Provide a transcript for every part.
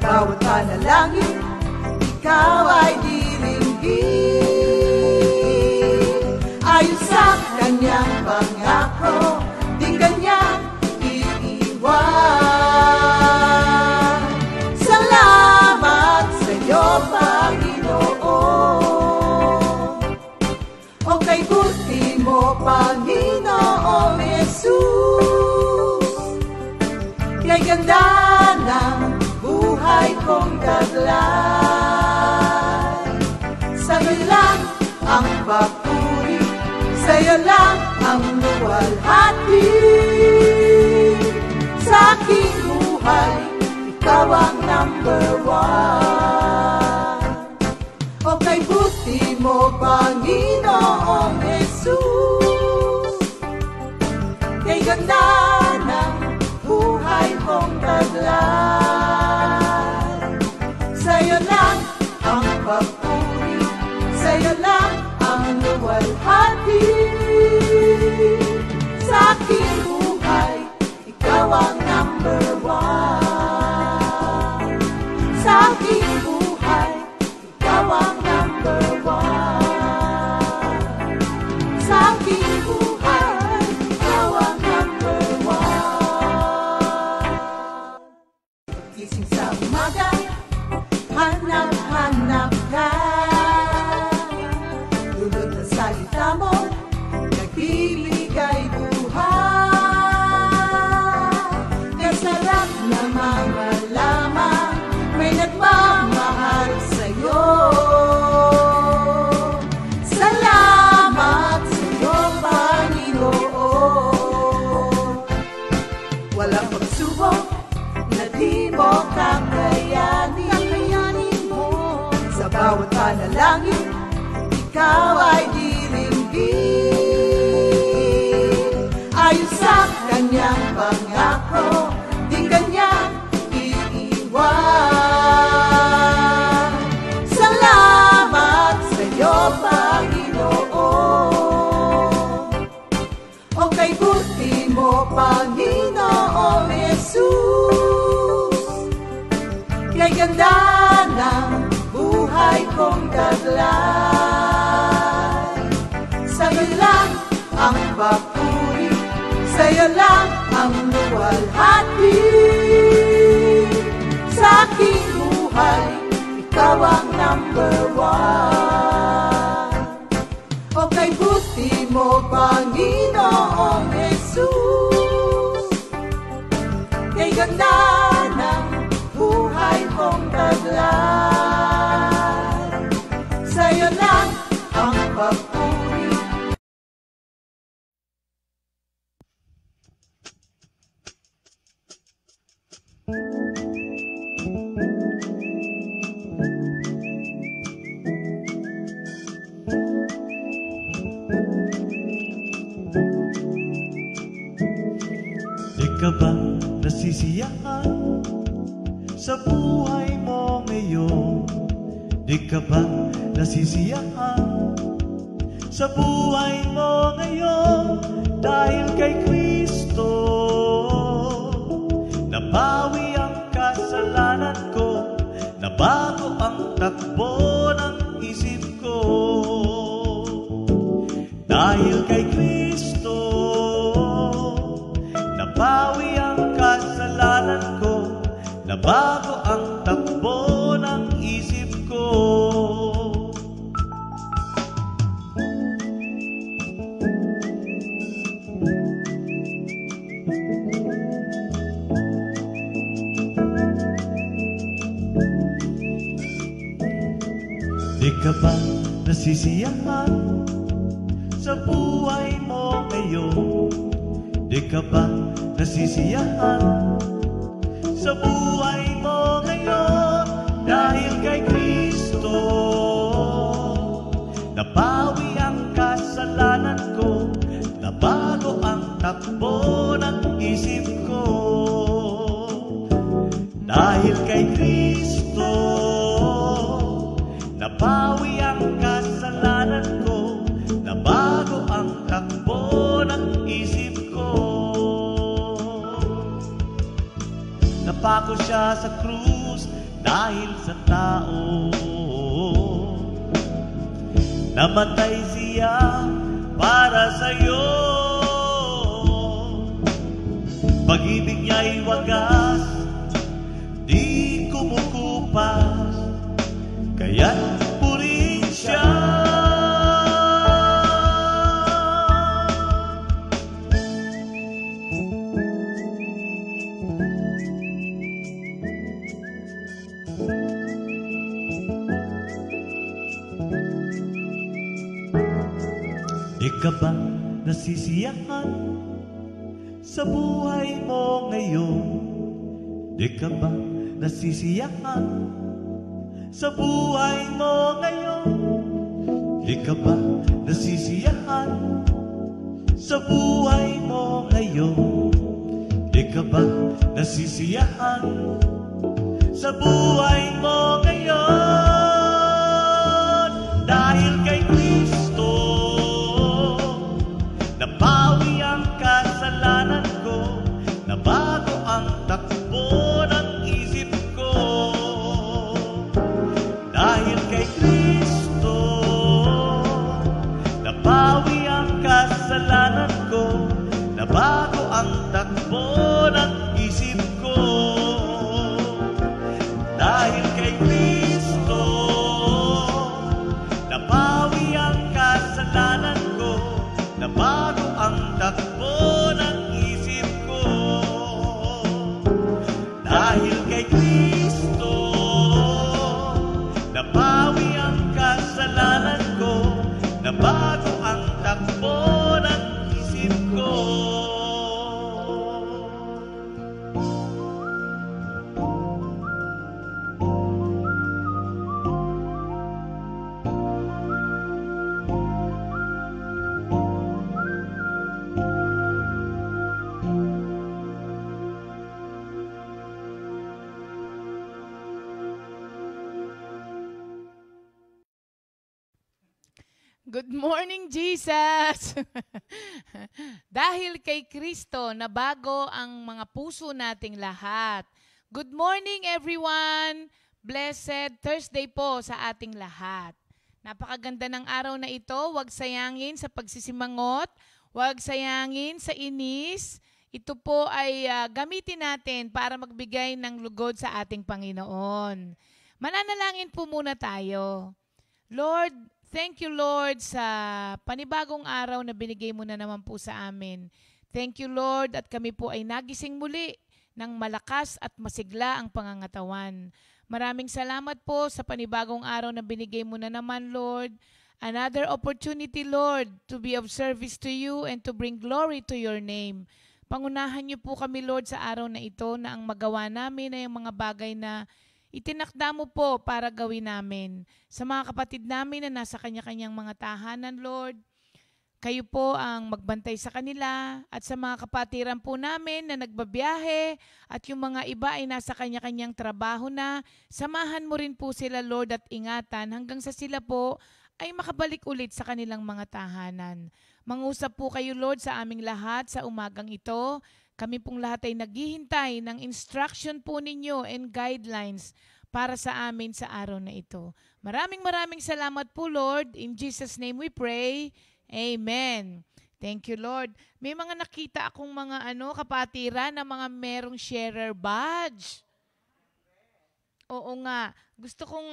bawat panalangin, ikaw ay diringgin. Ayon sa kanyang pangako, di kanyang iiwan. Salamat sa iyo, Panginoon. O kay buti mo, Panginoong Jesus, kay ganda ng buhay kong taglay. Sa'yo lang ang papuri, sa'yo lang ang luwalhati. Sa aking buhay, ikaw ang number one. O kay buti mo, Panginoong Jesus, kay ganda ng buhay kong taglay. Sa'yo lang ang papuri, sa'yo lang ang luwalhati. Sa aking buhay, ikaw ang number one. Sa aking buhay, ikaw ang number one. Sa aking buhay, ikaw ang number one. Gising sa umaga, hanap-hanap ka. Dulot ng salita mo, nagbibigay buhay. Kasarap na mga lamang, may nagmamahal sa'yo. Salamat sa'yo, Panginoon. Walang pagsubok na di mo kakayanin mo. Sa bawat panalangin, ikaw ay diringgin. Ayon sa kanyang pangako, di kanyang iiwan. Salamat sa iyo, Panginoon. O kay buti mo, Panginoong Jesus, kay ganda ng buhay kong taglay. Sa'yo lang ang papuri, sa'yo lang ang luwalhati. Sa aking buhay, ikaw ang number one. O kay buti mo, Panginoong Jesus, kay ganda ng buhay kong taglay. Sa'yo lang ang papuri. Di ka ba nasisiyahan sa buhay mo ngayon? Di ka ba nasisiyahan sa buhay mo ngayon? Dahil kay Kristo nabawi ang kasalanan ko, nabago ang takbo ng isip ko. Dahil kay Kristo nabawi ang kasalanan ko, nabago ang takbo ng ng isip ko. Di ka ba nasisiyahan sa buhay mo ngayon? Di ka ba nasisiyahan sa buhay mo ngayon? Dahil kay Kristo nabawi ang kasalanan ko, nabago ang takbo ng isip ko. Dahil kay Kristo nabawi ang kasalanan ko, nabago ang takbo ng isip ko. Napako siya sa krus dahil sa tao, namatay siya para sa'yo. Pag-ibig niya'y wagas, di kumukupas, kaya't purihin siya. Di ka ba nasisiyahan sa buhay mo ngayon? Di ka ba nasisiyahan sa buhay mo ngayon? Di ka ba nasisiyahan sa buhay mo ngayon? Di ka ba nasisiyahan sa buhay mo ngayon? Dahil kay Kristo nabawi ang kasalanan ko, nabago ang takbo ng isip ko. Dahil kay Kristo nabawi ang kasalanan ko, nabago ang takbo ng isip ko. Dahil kay Kristo nabawi ang kasalanan ko, nabago ang takbo ng isip ko. Dahil kay Kristo nabawi ang kasalanan ko, nabago ang takbo ng isip ko. Good morning, Jesus! Dahil kay Kristo, nabago ang mga puso nating lahat. Good morning, everyone! Blessed Thursday po sa ating lahat. Napakaganda ng araw na ito. Huwag sayangin sa pagsisimangot. Huwag sayangin sa inis. Ito po ay gamitin natin para magbigay ng lugod sa ating Panginoon. Mananalangin po muna tayo. Lord, thank you, Lord, sa panibagong araw na binigay mo na naman po sa amin. Thank you, Lord, at kami po ay nagising muli ng malakas at masigla ang pangangatawan. Maraming salamat po sa panibagong araw na binigay mo na naman, Lord. Another opportunity, Lord, to be of service to you and to bring glory to your name. Pangunahan niyo po kami, Lord, sa araw na ito na ang magawa namin ay ang mga bagay na itinakda mo po para gawin namin. Sa mga kapatid namin na nasa kanya-kanyang mga tahanan, Lord, kayo po ang magbantay sa kanila at sa mga kapatiran po namin na nagbabiyahe at yung mga iba ay nasa kanya-kanyang trabaho na, samahan mo rin po sila, Lord, at ingatan hanggang sa sila po ay makabalik ulit sa kanilang mga tahanan. Mangusap po kayo, Lord, sa aming lahat sa umagang ito. Kami pong lahat ay naghihintay ng instruction po ninyo and guidelines para sa amin sa araw na ito. Maraming salamat po, Lord. In Jesus' name we pray. Amen. Thank you, Lord. May mga nakita akong mga kapatiran na mga merong sharer badge. Oo nga. Gusto kong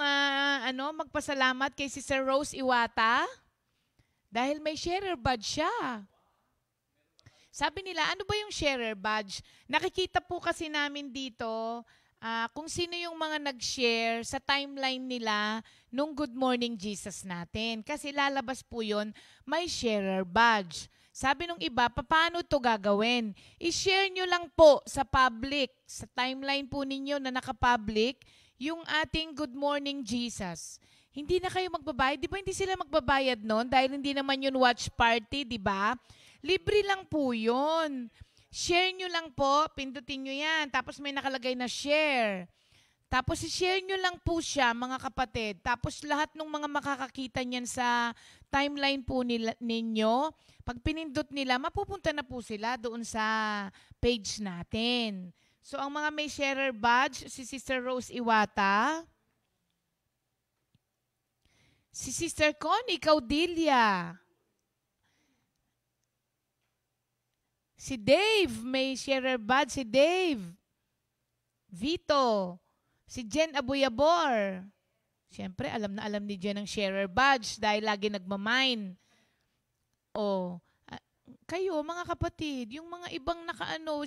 magpasalamat kay Sister Rose Iwata dahil may sharer badge siya. Sabi nila, ano ba yung sharer badge? Nakikita po kasi namin dito kung sino yung mga nag-share sa timeline nila nung Good Morning Jesus natin. Kasi lalabas po yun, may sharer badge. Sabi nung iba, paano to gagawin? I-share nyo lang po sa public, sa timeline po ninyo na naka-public, yung ating Good Morning Jesus. Hindi na kayo magbabayad. Di ba hindi sila magbabayad nun? Dahil hindi naman yun watch party, di ba? Libre lang po yun. Share nyo lang po, pindutin nyo yan. Tapos may nakalagay na share. Tapos i-share nyo lang po siya, mga kapatid. Tapos lahat ng mga makakakita niyan sa timeline po ninyo, pag pinindot nila, mapupunta na po sila doon sa page natin. So ang mga may sharer badge, si Sister Rose Iwata, si Sister Connie Caudilia, si Dave, may sharer badge si Dave, Vito, si Jen Abuyabor. Siyempre, alam na alam ni Jen ang sharer badge dahil lagi nagmamine. O, kayo mga kapatid, yung mga ibang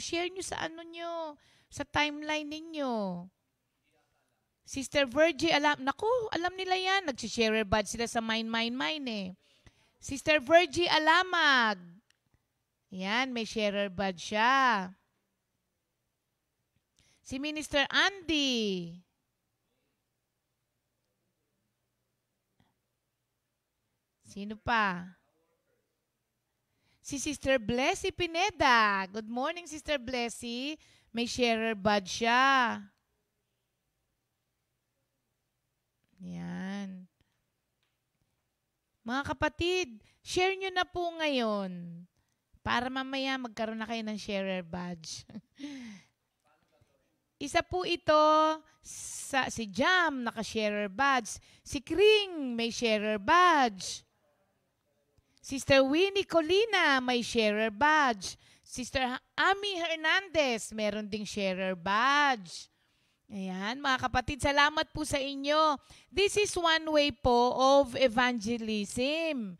share nyo sa nyo, sa timeline ninyo. Sister Virgie, alam nila yan. Nag-sharer badge sila sa mine eh. Sister Virgie Alamag. Yan, may sharer badge siya. Si Minister Andy. Sino pa? Si Sister Blessy Pineda. Good morning, Sister Blessy. May sharer badge siya. Yan. Mga kapatid, share nyo na po ngayon. Para mamaya magkaroon na kayo ng sharer badge. Isa po ito, si Jam, naka-sharer badge. Si Kring, may sharer badge. Sister Winnie Colina, may sharer badge. Sister Ami Hernandez, meron ding sharer badge. Ayan, mga kapatid, salamat po sa inyo. This is one way po of evangelism.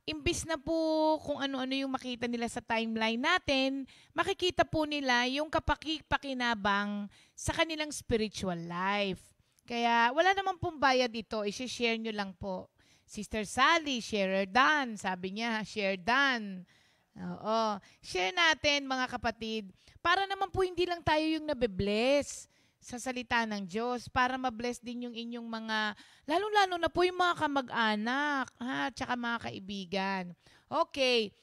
Imbis na po kung ano-ano yung makita nila sa timeline natin, makikita po nila yung kapakipakinabang sa kanilang spiritual life. Kaya wala naman pong bayad ito, i-share nyo lang po. Sister Sally, share done. Sabi niya, share done. Oo. Share natin, mga kapatid, para naman po hindi lang tayo yung nabe-bless sa salita ng Diyos, para ma-bless din yung inyong mga, lalo-lalo na po yung mga kamag-anak, tsaka mga kaibigan. Okay.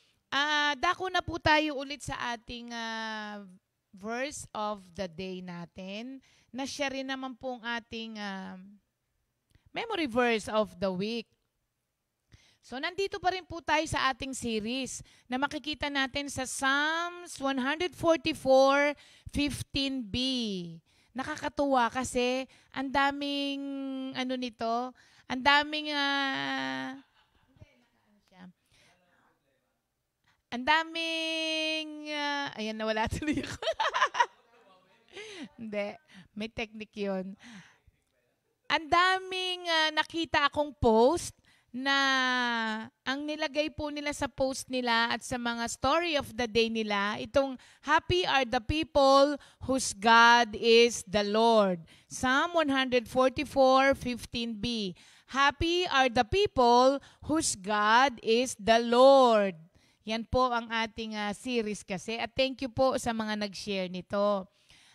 Dako na po tayo ulit sa ating verse of the day natin, na siya rin naman pong ating memory verse of the week. So, nandito pa rin po tayo sa ating series na makikita natin sa Psalms 144:15b. Nakakatuwa kasi ang daming, ang daming, ayan, nawala tuloy ako. Hindi, may technique yun. Ang daming nakita akong post na ang nilagay po nila sa post nila at sa mga story of the day nila, itong happy are the people whose God is the Lord. Psalm 144:15b. Happy are the people whose God is the Lord. Yan po ang ating series kasi. At thank you po sa mga nag-share nito.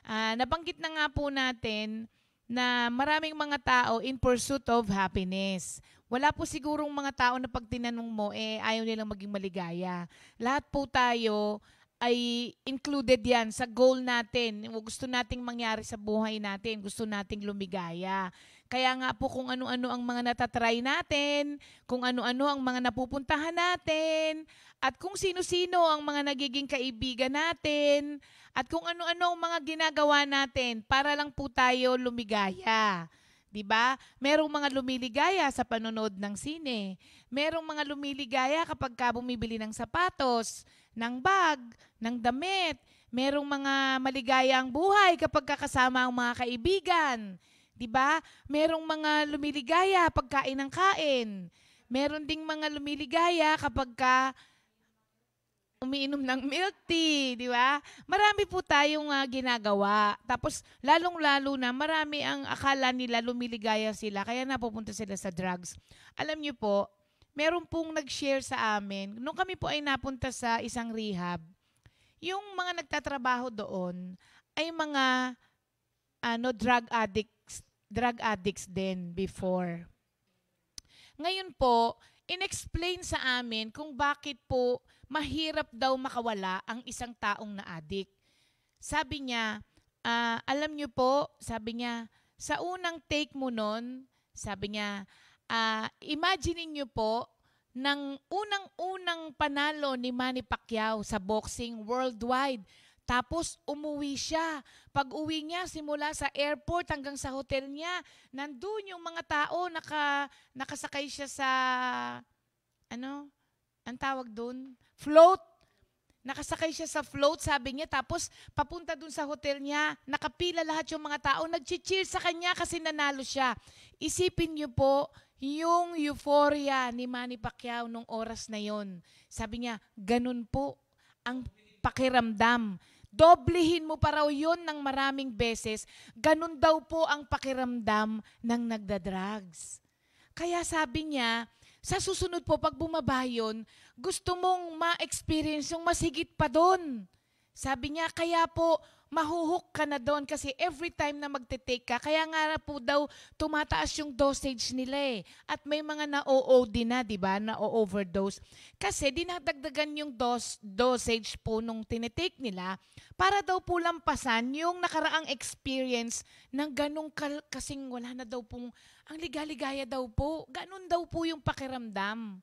Nabanggit na nga po natin na maraming mga tao in pursuit of happiness. Wala po sigurong mga tao na pag tinanong mo, ayaw nilang maging maligaya. Lahat po tayo ay included yan sa goal natin. Gusto nating mangyari sa buhay natin. Gusto nating lumigaya. Kaya nga po kung ano-ano ang mga natatry natin, kung ano-ano ang mga napupuntahan natin, at kung sino-sino ang mga nagiging kaibigan natin, at kung ano-ano ang mga ginagawa natin para lang po tayo lumigaya. Diba? Merong mga lumiligaya sa panonood ng sine. Merong mga lumiligaya kapag ka bumibili ng sapatos, ng bag, ng damit. Merong mga maligayang buhay kapag kasama ang mga kaibigan. 'Di ba? Merong mga lumiligaya pag kain ng kain. Meron ding mga lumiligaya kapag umiinom ng milk tea, di ba? Marami po tayong ginagawa. Tapos, lalong-lalo na, marami ang akala nila lumiligaya sila, kaya napupunta sila sa drugs. Alam niyo po, meron pong nag-share sa amin, nung kami po ay napunta sa isang rehab, yung mga nagtatrabaho doon ay mga drug addicts din before. Ngayon po, inexplain sa amin kung bakit po mahirap daw makawala ang isang taong na-addict. Sabi niya, alam niyo po, sabi niya, sa unang take mo nun, sabi niya, imagine niyo po, ng unang-unang panalo ni Manny Pacquiao sa boxing worldwide, tapos umuwi siya. Pag uwi niya, simula sa airport hanggang sa hotel niya, nandun yung mga tao, nakasakay siya sa, ang tawag dun? Float. Nakasakay siya sa float, sabi niya, tapos papunta dun sa hotel niya, nakapila lahat yung mga tao, nag-cheer sa kanya kasi nanalo siya. Isipin niyo po, yung euphoria ni Manny Pacquiao nung oras na yon. Sabi niya, ganun po ang pakiramdam. Doblehin mo pa raw yun ng maraming beses, ganun daw po ang pakiramdam ng nagda-drugs. Kaya sabi niya, sa susunod po, pag bumaba yun, gusto mong ma-experience yung mas higit pa doon. Sabi niya, kaya po, mahuhook ka na doon kasi every time na magte-take ka, kaya nga po daw tumataas yung dosage nila eh. At may mga na-OOD na, di ba, na-overdose. Kasi dinadagdagan yung dosage po nung tinitake nila para daw po lampasan yung nakaraang experience ng ganong kasing wala na daw pong, ang ligaligaya daw po, ganun daw po yung pakiramdam.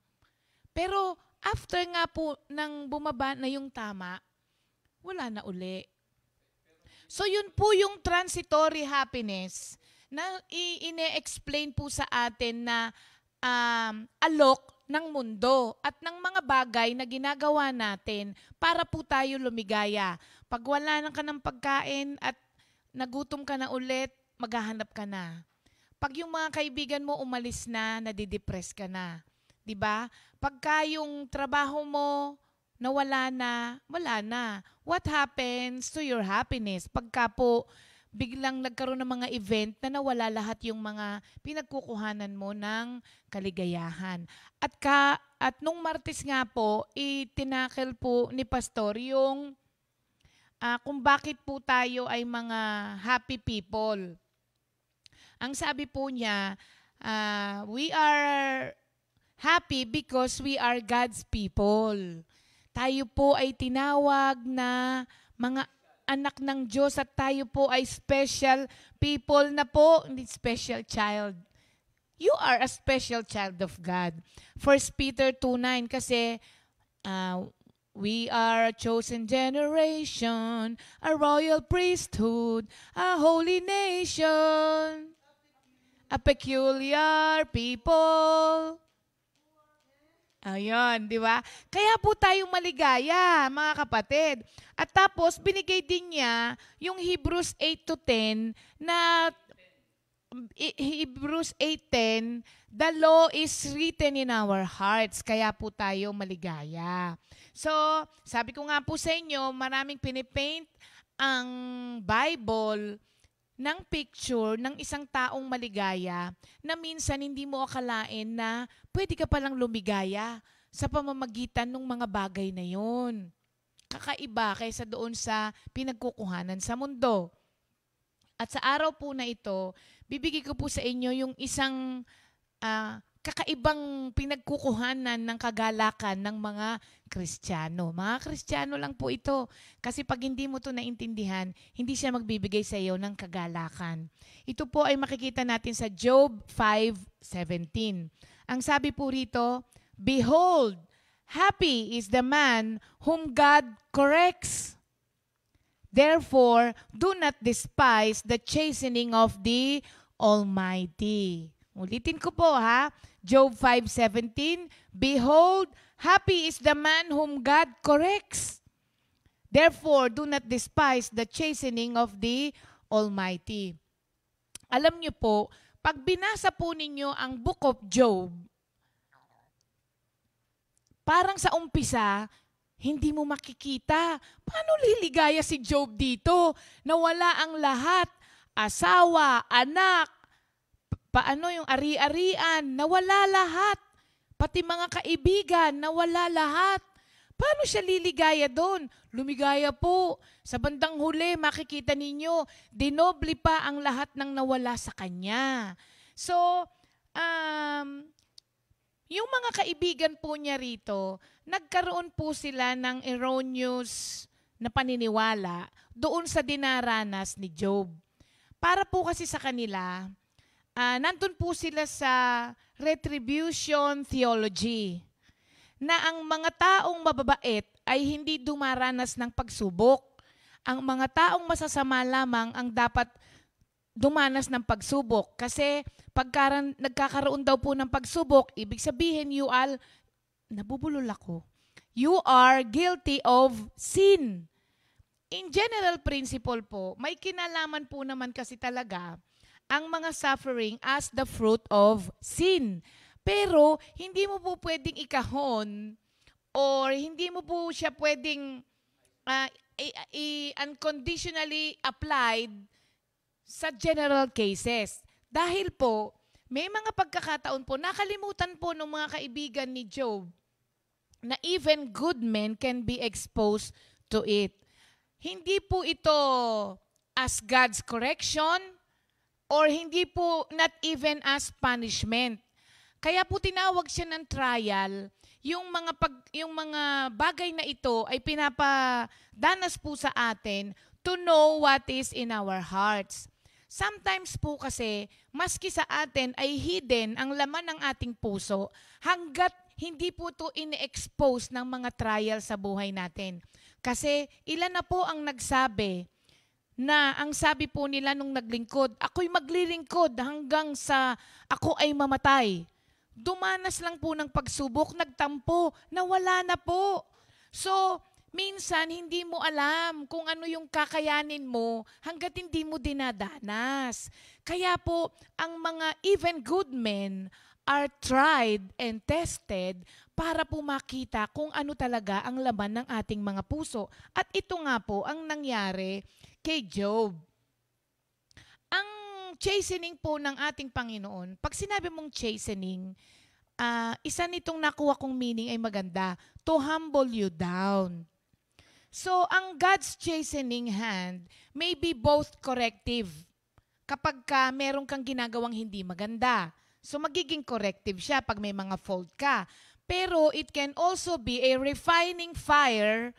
Pero after nga po nang bumaba na yung tama, wala na uli. So yun po yung transitory happiness na ine-explain po sa atin na alok ng mundo at ng mga bagay na ginagawa natin para po tayo lumigaya. Pag wala na ka ng pagkain at nagutom ka na ulit, maghahanap ka na. Pag yung mga kaibigan mo umalis na, nadidepress ka na. 'Di ba? Pagka yung trabaho mo nawala na, wala na. What happens to your happiness? Pagka po biglang nagkaroon ng mga event na nawala lahat yung mga pinagkukuhanan mo ng kaligayahan. At nung Martes nga po, itinakel po ni Pastor yung kung bakit po tayo ay mga happy people. Ang sabi po niya, we are happy because we are God's people. Tayo po ay tinawag na mga anak ng Diyos at tayo po ay special people na po, hindi special child. You are a special child of God. 1 Peter 2:9 kasi we are a chosen generation, a royal priesthood, a holy nation, a peculiar people. Ayun, di ba? Kaya po tayo maligaya, mga kapatid. At tapos, binigay din niya yung Hebrews 8:10 na Hebrews 8:10, the law is written in our hearts. Kaya po tayo maligaya. So, sabi ko nga po sa inyo, maraming pinipaint ang Bible ng picture ng isang taong maligaya na minsan hindi mo akalain na pwede ka palang lumigaya sa pamamagitan ng mga bagay na yun. Kakaiba kaysa doon sa pinagkukuhanan sa mundo. At sa araw po na ito, bibigay ko po sa inyo yung isang kakaibang pinagkukuhanan ng kagalakan ng mga Kristiyano. Mga Kristiyano lang po ito. Kasi pag hindi mo ito naintindihan, hindi siya magbibigay sa iyo ng kagalakan. Ito po ay makikita natin sa Job 5:17. Ang sabi po rito, behold, happy is the man whom God corrects. Therefore, do not despise the chastening of the Almighty. Ulitin ko po ha. Job 5:17, behold, happy is the man whom God corrects. Therefore, do not despise the chastening of the Almighty. Alam niyo po, pag binasa po ninyo ang Book of Job, parang sa umpisa, hindi mo makikita. Paano liligaya si Job dito? Nawala ang lahat. Asawa, anak, paano yung ari-arian, nawala lahat. Pati mga kaibigan, nawala lahat. Paano siya liligaya doon? Lumigaya po. Sa bandang huli, makikita ninyo, dinoble pa ang lahat ng nawala sa kanya. So, yung mga kaibigan po niya rito, nagkaroon po sila ng erroneous na paniniwala doon sa dinaranas ni Job. Para po kasi sa kanila, nandun po sila sa retribution theology, na ang mga taong mababait ay hindi dumaranas ng pagsubok. Ang mga taong masasama lamang ang dapat dumanas ng pagsubok. Kasi pagka nagkakaroon daw po ng pagsubok, ibig sabihin nabubulol ako. You are guilty of sin. In general principle po, may kinalaman po naman kasi talaga ang mga suffering as the fruit of sin. Pero hindi mo po pwedeng ikahon or hindi mo po siya pwedeng unconditionally applied sa general cases. Dahil po, may mga pagkakataon po, nakalimutan po ng mga kaibigan ni Job na even good men can be exposed to it. Hindi po ito as God's correction or hindi po not even as punishment. Kaya po tinawag siya ng trial. Yung mga bagay na ito ay pinapadanas po sa atin to know what is in our hearts. Sometimes po kasi, maski sa atin ay hidden ang laman ng ating puso hanggat hindi po ito in-expose ng mga trial sa buhay natin. Kasi ilan na po ang nagsabi na ang sabi po nila nung naglingkod, ako'y maglilingkod hanggang sa ako ay mamatay. Dumanas lang po ng pagsubok, nagtampo, nawala na po. So, minsan hindi mo alam kung ano yung kakayanin mo hanggat hindi mo dinadanas. Kaya po, ang mga even good men are tried and tested para po makita kung ano talaga ang laman ng ating mga puso. At ito nga po ang nangyari kay Job. Ang chastening po ng ating Panginoon, pag sinabi mong chastening, isa nitong nakuha kong meaning ay maganda, to humble you down. So, ang God's chastening hand may be both corrective. Kapag meron kang ginagawang hindi maganda, so magiging corrective siya pag may mga fault ka. Pero it can also be a refining fire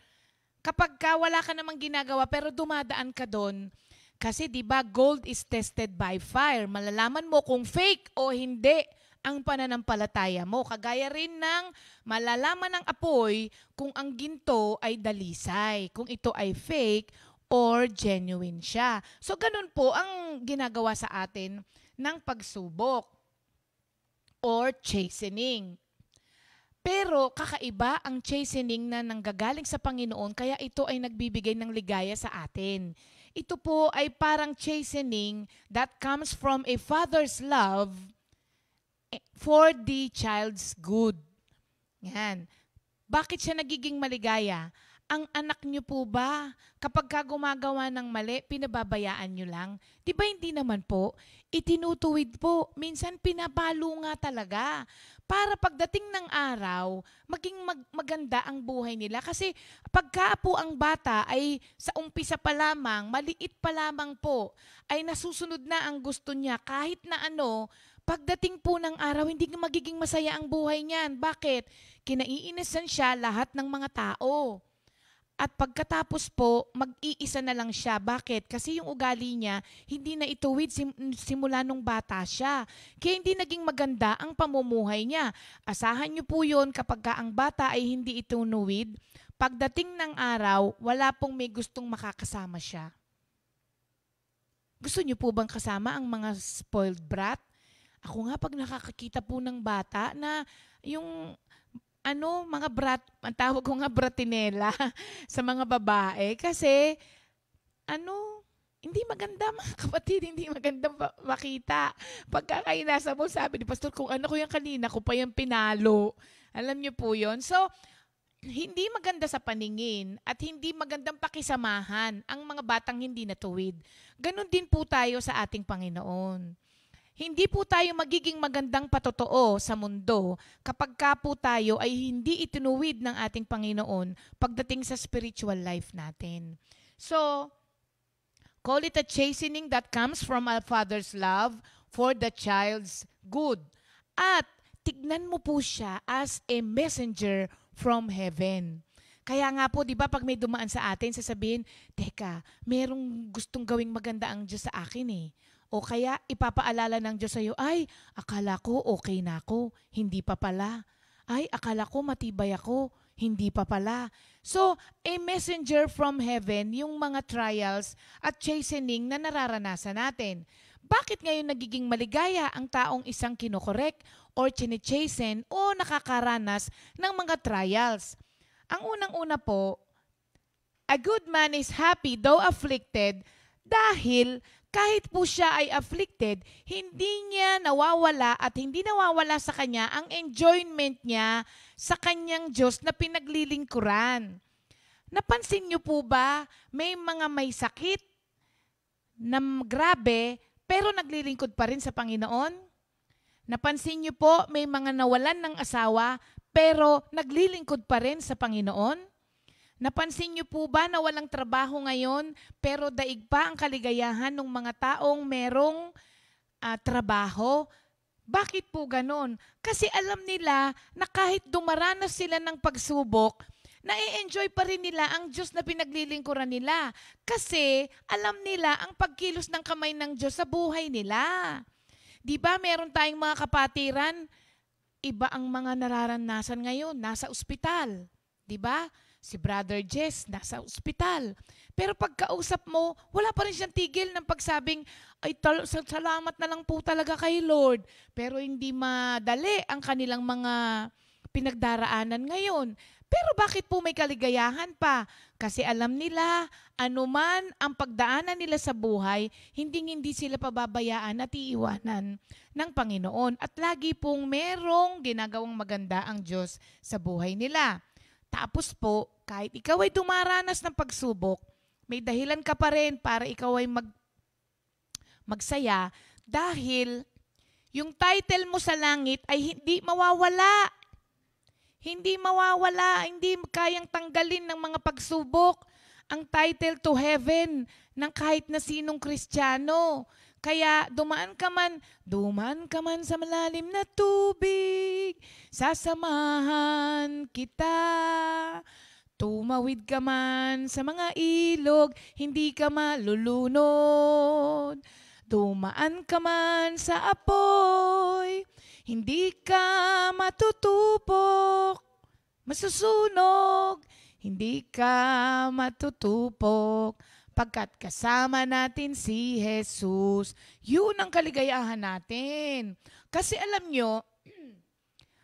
kapag wala ka namang ginagawa pero dumadaan ka doon. Kasi 'di ba, gold is tested by fire. Malalaman mo kung fake o hindi ang pananampalataya mo. Kagaya rin ng malalaman ng apoy kung ang ginto ay dalisay, kung ito ay fake or genuine siya. So ganun po ang ginagawa sa atin ng pagsubok or chastening. Pero kakaiba ang chastening na nanggagaling sa Panginoon, kaya ito ay nagbibigay ng ligaya sa atin. Ito po ay parang chastening that comes from a father's love for the child's good. Yan. Bakit siya nagiging maligaya? Ang anak niyo po ba, kapag gumagawa ng mali, pinababayaan niyo lang? Di ba hindi naman po? Itinutuwid po. Minsan pinabalo nga talaga. Para pagdating ng araw, maging maganda ang buhay nila. Kasi pagka po ang bata ay sa umpisa pa lamang, maliit pa lamang po, ay nasusunod na ang gusto niya kahit na ano, pagdating po ng araw, hindi magiging masaya ang buhay niyan. Bakit? Kinaiinisan siya lahat ng mga tao. At pagkatapos po, mag-iisa na lang siya. Bakit? Kasi yung ugali niya, hindi na ituwid simula nung bata siya. Kaya hindi naging maganda ang pamumuhay niya. Asahan niyo po yun kapag ang bata ay hindi itunuwid, pagdating ng araw, wala pong may gustong makakasama siya. Gusto niyo po bang kasama ang mga spoiled brat? Ako nga pag nakakakita po ng bata na yung ang tawag ko nga bratinela sa mga babae. Kasi, hindi maganda mga kapatid, hindi maganda makita. Pagka kayo nasa mo, sabi ni Pastor, kung ano ko yung kanina, ko pa yung pinalo. Alam niyo po yun? So, hindi maganda sa paningin at hindi magandang pakisamahan ang mga batang hindi natuwid. Ganon din po tayo sa ating Panginoon. Hindi po tayo magiging magandang patotoo sa mundo kapag ka po tayo ay hindi itinuwid ng ating Panginoon pagdating sa spiritual life natin. So, call it a chastening that comes from our Father's love for the child's good. At tignan mo po siya as a messenger from heaven. Kaya nga po, di ba, pag may dumaan sa atin, sasabihin, teka, merong gustong gawing maganda ang Diyos sa akin eh. O kaya ipapaalala ng Diyos sa'yo, ay, akala ko okay na ako, hindi pa pala. Ay, akala ko matibay ako, hindi pa pala. So, a messenger from heaven, yung mga trials at chastening na nararanasan natin. Bakit ngayon nagiging maligaya ang taong isang kinokorek or chine-chasten o nakakaranas ng mga trials? Ang unang-una po, a good man is happy though afflicted dahil kahit po siya ay afflicted, hindi niya nawawala at hindi nawawala sa kanya ang enjoyment niya sa kanyang Diyos na pinaglilingkuran. Napansin niyo po ba, may mga may sakit na grabe pero naglilingkod pa rin sa Panginoon? Napansin niyo po, may mga nawalan ng asawa pero naglilingkod pa rin sa Panginoon? Napansin niyo po ba na walang trabaho ngayon pero daig pa ang kaligayahan ng mga taong merong trabaho? Bakit po ganon? Kasi alam nila na kahit dumaranas sila ng pagsubok, na-enjoy pa rin nila ang Diyos na pinaglilingkuran nila. Kasi alam nila ang pagkilos ng kamay ng Diyos sa buhay nila. Di ba meron tayong mga kapatiran, iba ang mga nararanasan ngayon, nasa ospital. Di ba? Si Brother Jess, nasa ospital. Pero pagkausap mo, wala pa rin siyang tigil ng pagsabing, ay salamat na lang po talaga kay Lord. Pero hindi madali ang kanilang mga pinagdaraanan ngayon. Pero bakit po may kaligayahan pa? Kasi alam nila, anuman ang pagdaanan nila sa buhay, hindi sila pababayaan at iiwanan ng Panginoon. At lagi pong merong ginagawang maganda ang Diyos sa buhay nila. Tapos po, kahit ikaw ay dumaranas ng pagsubok, may dahilan ka pa rin para ikaw ay magsaya dahil yung title mo sa langit ay hindi mawawala. Hindi mawawala, hindi kayang tanggalin ng mga pagsubok ang title to heaven ng kahit na sinong Kristiyano. Kaya dumaan ka man sa malalim na tubig, sasamahan kita. Tumawid ka man sa mga ilog, hindi ka malulunod. Dumaan ka man sa apoy, hindi ka matutupok. Masusunog, hindi ka matutupok. Pagkat kasama natin si Jesus, yun ang kaligayahan natin. Kasi alam nyo,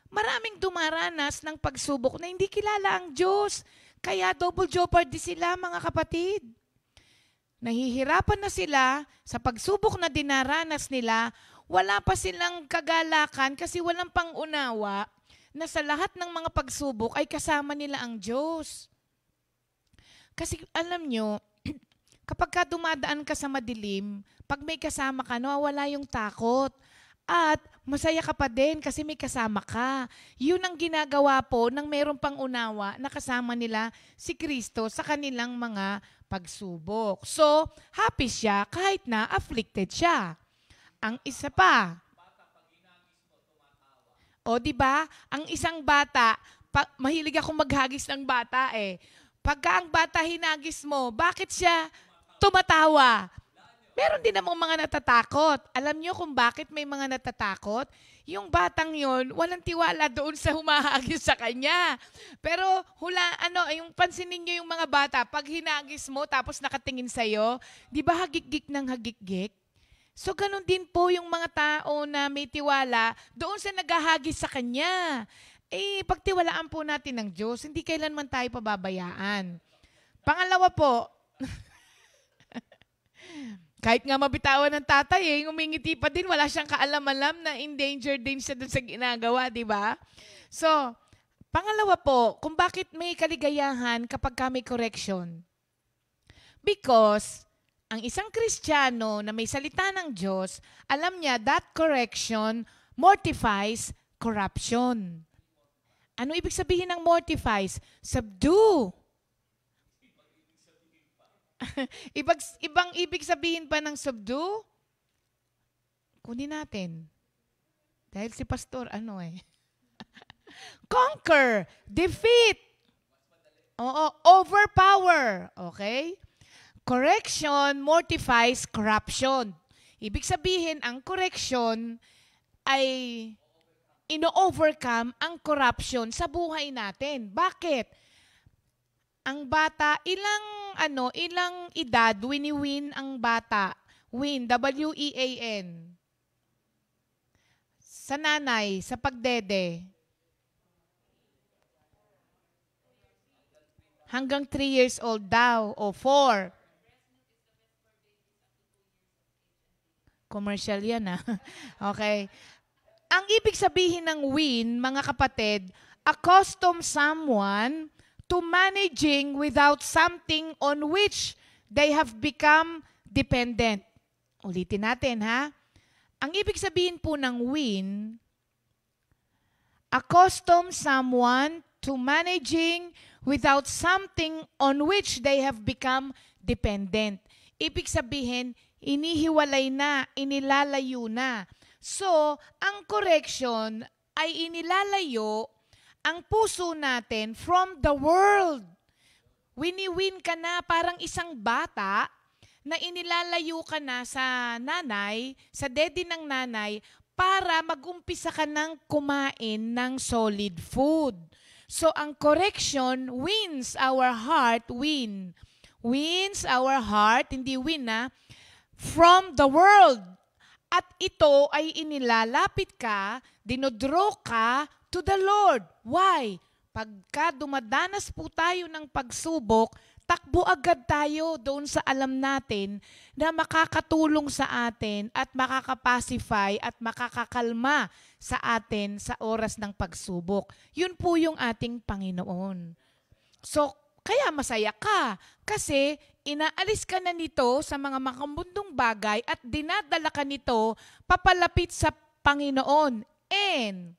maraming dumaranas ng pagsubok na hindi kilala ang Diyos. Kaya double jeopardy sila, mga kapatid. Nahihirapan na sila sa pagsubok na dinaranas nila, wala pa silang kagalakan kasi walang pangunawa na sa lahat ng mga pagsubok ay kasama nila ang Diyos. Kasi alam nyo, kapag ka dumadaan ka sa madilim, pag may kasama ka, nawawala yung takot. At masaya ka pa din kasi may kasama ka. Yun ang ginagawa po ng mayroong pangunawa na kasama nila si Kristo sa kanilang mga pagsubok. So, happy siya kahit na afflicted siya. Ang isa pa, o di ba? Ang isang bata, mahilig akong maghagis ng bata eh. Pagka ang bata hinagis mo, bakit siya tumatawa? Meron din namang mga natatakot. Alam niyo kung bakit may mga natatakot? Yung batang yon, walang tiwala doon sa humahagis sa kanya. Pero yung pansinin niyo yung mga bata, pag hinagis mo tapos nakatingin sa'yo, di ba hagik-gik ng hagik-gik? So ganun din po yung mga tao na may tiwala doon sa naghahagis sa kanya. pagtiwalaan po natin ng Diyos, hindi kailanman tayo pababayaan. Pangalawa po, kahit nga mabitawan ng tatay, ngumingiti pa din, wala siyang kaalam-alam na endangered din siya dun sa ginagawa, di ba? So, pangalawa po, kung bakit may kaligayahan kapag may correction. Because, ang isang Kristiyano na may salita ng Diyos, alam niya that correction mortifies corruption. Ano ibig sabihin ng mortifies? Subdue. Ibang ibig sabihin pa ng subdue? Kunin natin. Dahil si pastor, conquer, defeat. Oo, overpower. Okay? Correction mortifies corruption. Ibig sabihin, ang correction ay ino-overcome ang corruption sa buhay natin. Bakit? Ang bata, ilang edad wini-win ang bata? Win, W-E-A-N. Sa nanay, sa pagdede. Hanggang 3 years old daw, o 4. Commercial yan, Okay. Ang ibig sabihin ng win, mga kapatid, accustom someone to managing without something on which they have become dependent. Ulitin natin, ha? Ang ibig sabihin po ng win, accustom someone to managing without something on which they have become dependent. Ibig sabihin, inihiwalay na, inilalayo na. So, ang correction ay inilalayo ang puso natin from the world. Wini-win ka na parang isang bata na inilalayo ka na sa nanay, sa daddy ng nanay, para mag-umpisa ka ng kumain ng solid food. So, ang correction wins our heart, wins our heart, hindi win from the world. At ito ay inilalapit ka, dinodraw ka to the Lord. Why? Pagka dumadanas po tayo ng pagsubok, takbo agad tayo doon sa alam natin na makakatulong sa atin at makakapacify at makakakalma sa atin sa oras ng pagsubok. Yun po yung ating Panginoon. So, kaya masaya ka kasi inaalis ka na nito sa mga makambundong bagay at dinadala ka nito papalapit sa Panginoon. And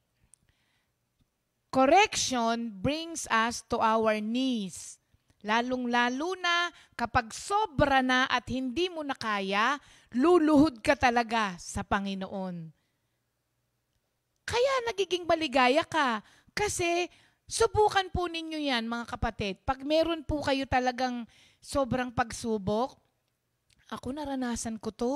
correction brings us to our knees. Lalong-lalo na kapag sobra na at hindi mo na kaya, luluhod ka talaga sa Panginoon. Kaya nagiging maligaya ka kasi subukan po ninyo yan, mga kapatid. Pag meron po kayo talagang sobrang pagsubok, ako naranasan ko to.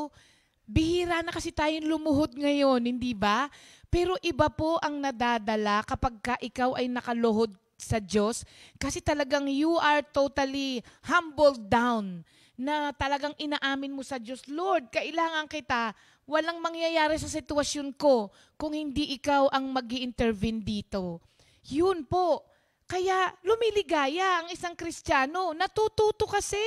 Bihira na kasi tayong lumuhod ngayon, hindi ba? Pero iba po ang nadadala kapag ikaw ay nakaluhod sa Diyos kasi talagang you are totally humbled down na talagang inaamin mo sa Diyos, Lord, kailangan kita. Walang mangyayari sa sitwasyon ko kung hindi ikaw ang mag-i-intervene dito. Yun po. Kaya lumiligaya ang isang Kristiyano. Natututo kasi.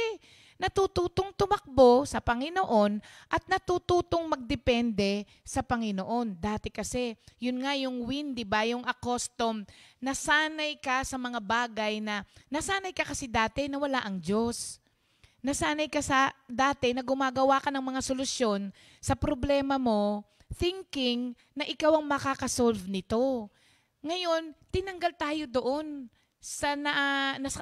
Natututong tumakbo sa Panginoon at natututong magdepende sa Panginoon. Dati kasi, yun nga yung win, di ba? Yung accustom. Nasanay ka sa mga bagay nasanay ka kasi dati na wala ang Diyos. Nasanay ka dati na gumagawa ka ng mga solusyon sa problema mo, thinking na ikaw ang makakasolve nito. Ngayon, tinanggal tayo doon sa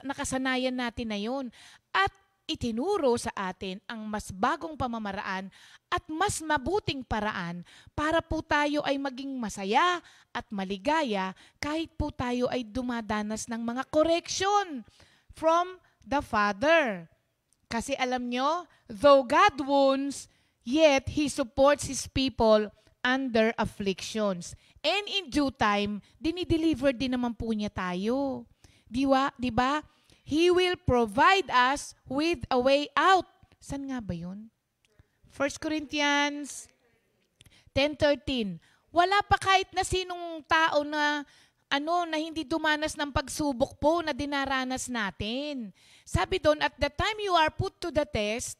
nakasanayan natin na yun. At itinuro sa atin ang mas bagong pamamaraan at mas mabuting paraan para po tayo ay maging masaya at maligaya kahit po tayo ay dumadanas ng mga correction from the Father. Kasi alam nyo, though God wounds, yet He supports His people under afflictions. And in due time, dinideliver din naman po niya tayo. Di ba? He will provide us with a way out. Saan nga ba yun? 1 Corinthians 10:13. Wala pa kahit na sinong tao na na hindi dumanas ng pagsubok po na dinaranas natin. Sabi doon, at the time you are put to the test,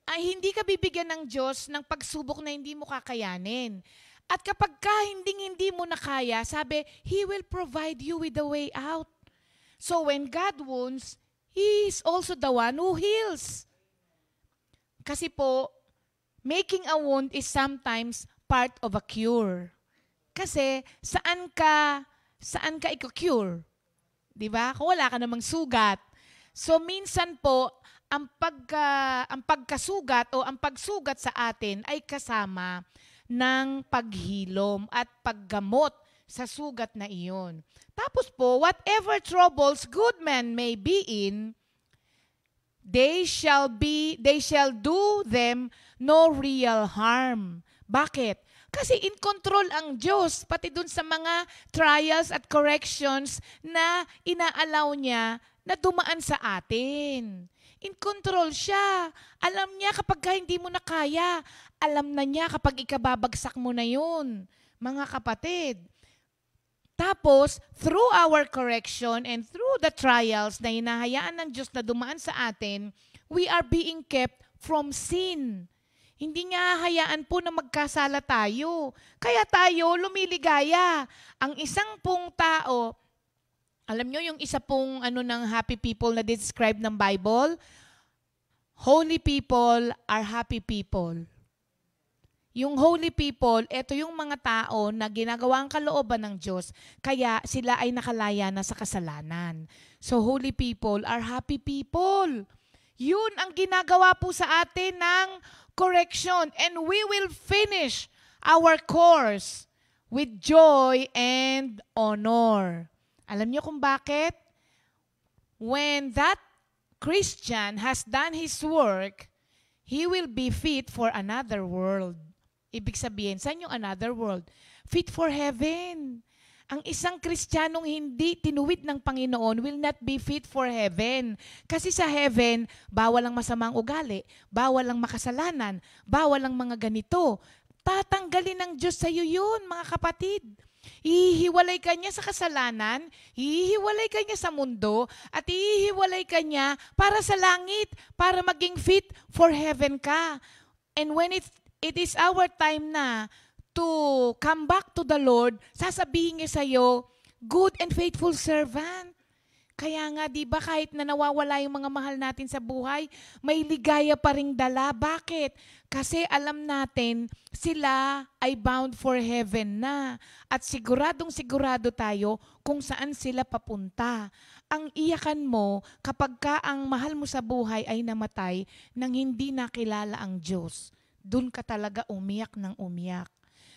ay hindi ka bibigyan ng Diyos ng pagsubok na hindi mo kakayanin. At kapag hindi mo na kaya, sabi, He will provide you with the way out. So when God wounds, He is also the one who heals. Kasi po, making a wound is sometimes part of a cure. Kasi saan ka i-cure? 'Di ba? Kung wala ka namang sugat. So minsan po ang pagkasugat o ang pagsugat sa atin ay kasama ng paghilom at paggamot sa sugat na iyon. Tapos po, whatever troubles good men may be in, they shall do them no real harm. Bakit? Kasi in control ang Diyos, pati dun sa mga trials at corrections na inaalaw niya na dumaan sa atin. In control siya. Alam niya kapag hindi mo na kaya. Alam na niya kapag ikababagsak mo na yun, mga kapatid. Tapos, through our correction and through the trials na hinahayaan ng Diyos na dumaan sa atin, we are being kept from sin. Hindi niya hayaan po na magkasala tayo. Kaya tayo lumiligaya. Ang isang pong tao, alam nyo yung isa pong ng happy people na describe ng Bible? Holy people are happy people. Yung holy people, ito yung mga tao na ginagawa ang kalooban ng Diyos, kaya sila ay nakalaya na sa kasalanan. So holy people are happy people. Yun ang ginagawa po sa atin ng correction, and we will finish our course with joy and honor. Alam niyo kung bakit? When that Christian has done his work, he will be fit for another world. Ibig sabihin, saan yung another world? Fit for heaven. Ang isang Kristiyanong hindi tinuwid ng Panginoon will not be fit for heaven. Kasi sa heaven, bawal ang masamang ugali, bawal ang makasalanan, bawal ang mga ganito. Tatanggalin ng Diyos sa iyo yun, mga kapatid. Hihiwalay ka niya sa kasalanan, hihiwalay ka niya sa mundo, at hihiwalay ka niya para sa langit, para maging fit for heaven ka. And when it is our time na to come back to the Lord, sasabihin niya sa iyo, good and faithful servant. Kaya nga, di ba, kahit na nawawala yung mga mahal natin sa buhay, may ligaya pa ring dala. Bakit? Kasi alam natin, sila ay bound for heaven na. At siguradong sigurado tayo kung saan sila papunta. Ang iyakan mo kapag ka ang mahal mo sa buhay ay namatay nang hindi nakilala ang Diyos. Doon ka talaga umiyak ng umiyak.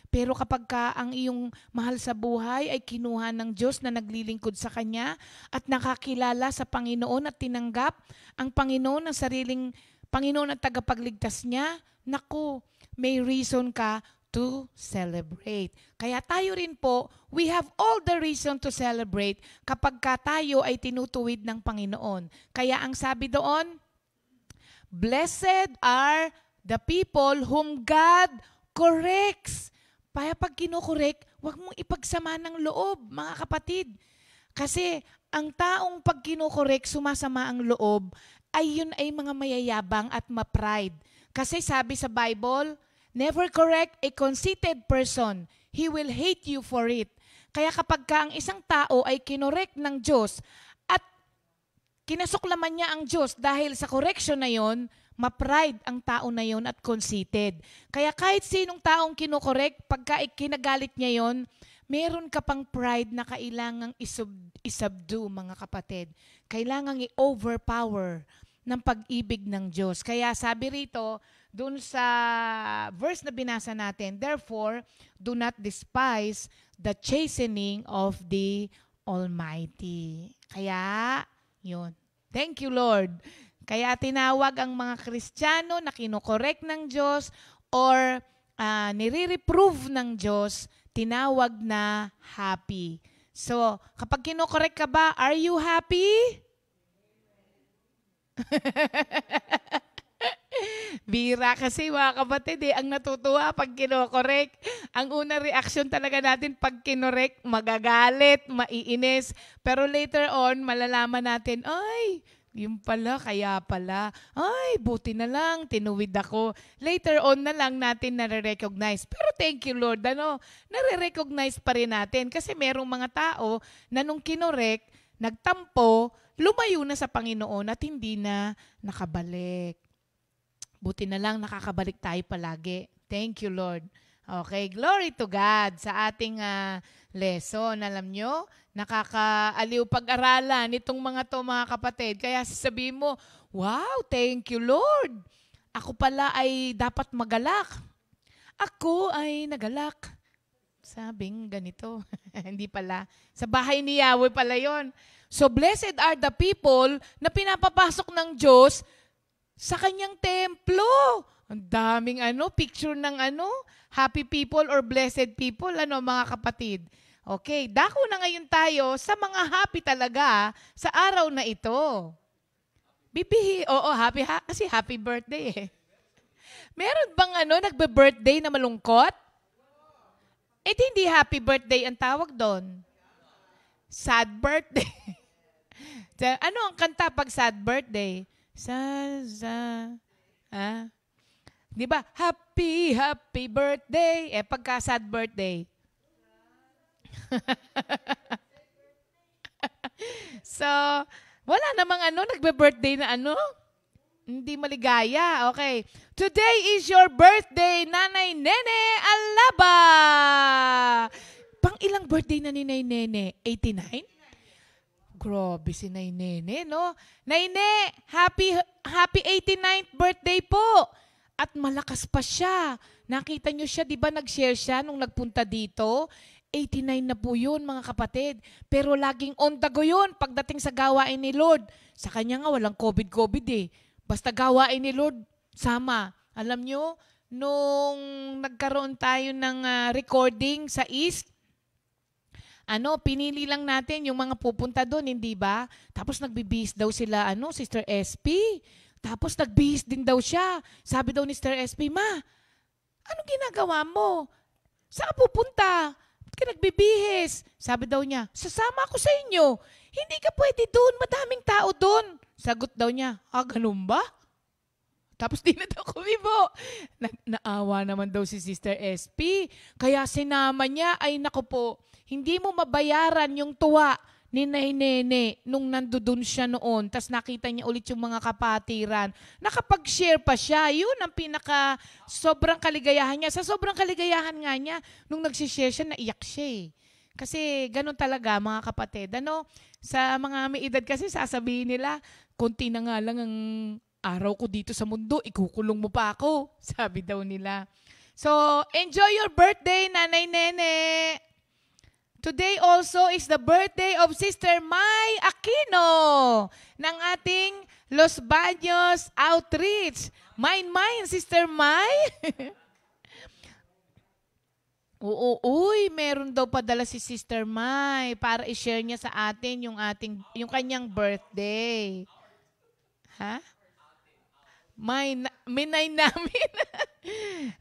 Pero kapag ka ang iyong mahal sa buhay ay kinuha ng Diyos na naglilingkod sa Kanya at nakakilala sa Panginoon at tinanggap ang Panginoon ng sariling Panginoon at tagapagligtas niya, naku, may reason ka to celebrate. Kaya tayo rin po, we have all the reason to celebrate kapag ka tayo ay tinutuwid ng Panginoon. Kaya ang sabi doon, blessed are the people whom God corrects. Kaya pag kinukorek, huwag mong ipagsama ng loob, mga kapatid. Kasi ang taong pag kinukorek, sumasama ang loob, ay yun ay mga mayayabang at ma-pride. Kasi sabi sa Bible, never correct a conceited person. He will hate you for it. Kaya kapag ka ang isang tao ay kinorek ng Diyos at kinasuklaman niya ang Diyos dahil sa correction na yon, ma-pride ang tao na yon at conceited. Kaya kahit sinong taong kinukorek, pagka kinagalit niya yon, meron ka pang pride na kailangang isubdue, mga kapatid. Kailangang i-overpower ng pag-ibig ng Diyos. Kaya sabi rito, dun sa verse na binasa natin, therefore, do not despise the chastening of the Almighty. Kaya, yun. Thank you, Lord. Kaya tinawag ang mga Kristiyano na kinukorek ng Diyos or nire-reprove ng Diyos, tinawag na happy. So, kapag kinukorek ka ba, are you happy? Bira kasi mga kapatid ang natutuwa pag kinokorek. Ang unang reaction talaga natin pag kinorek, magagalit, maiinis. Pero later on, malalaman natin, ay, yung pala, kaya pala. Ay, buti na lang, tinuwid ako. Later on na lang natin nare-recognize. Pero thank you Lord, nare-recognize pa rin natin. Kasi merong mga tao na nung kinorek, nagtampo, lumayo na sa Panginoon at hindi na nakabalik. Buti na lang nakakabalik tayo palagi. Thank you, Lord. Okay, glory to God sa ating lesson. Alam nyo, nakakaaliw pag-aralan itong mga kapatid. Kaya sasabihin mo, wow, thank you, Lord. Ako pala ay dapat magalak. Ako ay nagalak. Sabing ganito. Hindi pala. Sa bahay ni Yahweh pala yon. So, blessed are the people na pinapapasok ng Diyos sa kanyang templo. Ang daming picture ng happy people or blessed people, mga kapatid. Okay, dako na ngayon tayo sa mga happy talaga sa araw na ito. Kasi happy birthday Meron bang nagbe-birthday na malungkot? Hindi happy birthday ang tawag doon. Sad birthday. Ano ang kanta pag sad birthday? Di ba? Happy, happy birthday. Pagka sad birthday. So, wala namang nagbe-birthday na hindi maligaya. Okay. Today is your birthday, Nanay Nene Alaba. Pang ilang birthday na ni Nanay Nene? 89? Grabe si Nay Nene, no? Nay Nene, happy 89th birthday po. At malakas pa siya. Nakita nyo siya, di ba nag-share siya nung nagpunta dito? 89 na po yun, mga kapatid. Pero laging on the go yun pagdating sa gawain ni Lord. Sa kanya nga, walang COVID Basta gawain ni Lord, sama. Alam nyo, nung nagkaroon tayo ng recording sa East, pinili lang natin yung mga pupunta doon, hindi ba? Tapos nagbibihis daw sila, Sister SP. Tapos nagbihis din daw siya. Sabi daw ni Sister SP, Ma, anong ginagawa mo? Saan ka pupunta? Ba't ka nagbibihis? Sabi daw niya, sasama ako sa inyo. Hindi ka pwede doon, madaming tao doon. Sagot daw niya, ganun ba? Tapos di na daw kumibo. Naawa naman daw si Sister SP. Kaya sinama niya, ay naku po, hindi mo mabayaran yung tuwa ni Nay Nene nung nandoon siya noon. Tapos nakita niya ulit yung mga kapatiran. Nakapag-share pa siya. Yun ang sobrang kaligayahan niya. Sa sobrang kaligayahan nga niya, nung nagsishare siya, naiyak siya Kasi ganun talaga mga kapatid. Sa mga may edad kasi sasabihin nila, konti na nga lang ang araw ko dito sa mundo, ikukulong mo pa ako. Sabi daw nila. So, enjoy your birthday, Nanay Nene. Today also is the birthday of Sister Mai Aquino ng ating Los Baños Outreach. Mine, Sister Mai. Meron daw padala si Sister Mai para i-share niya sa atin yung kanyang birthday. Ha? Minay namin.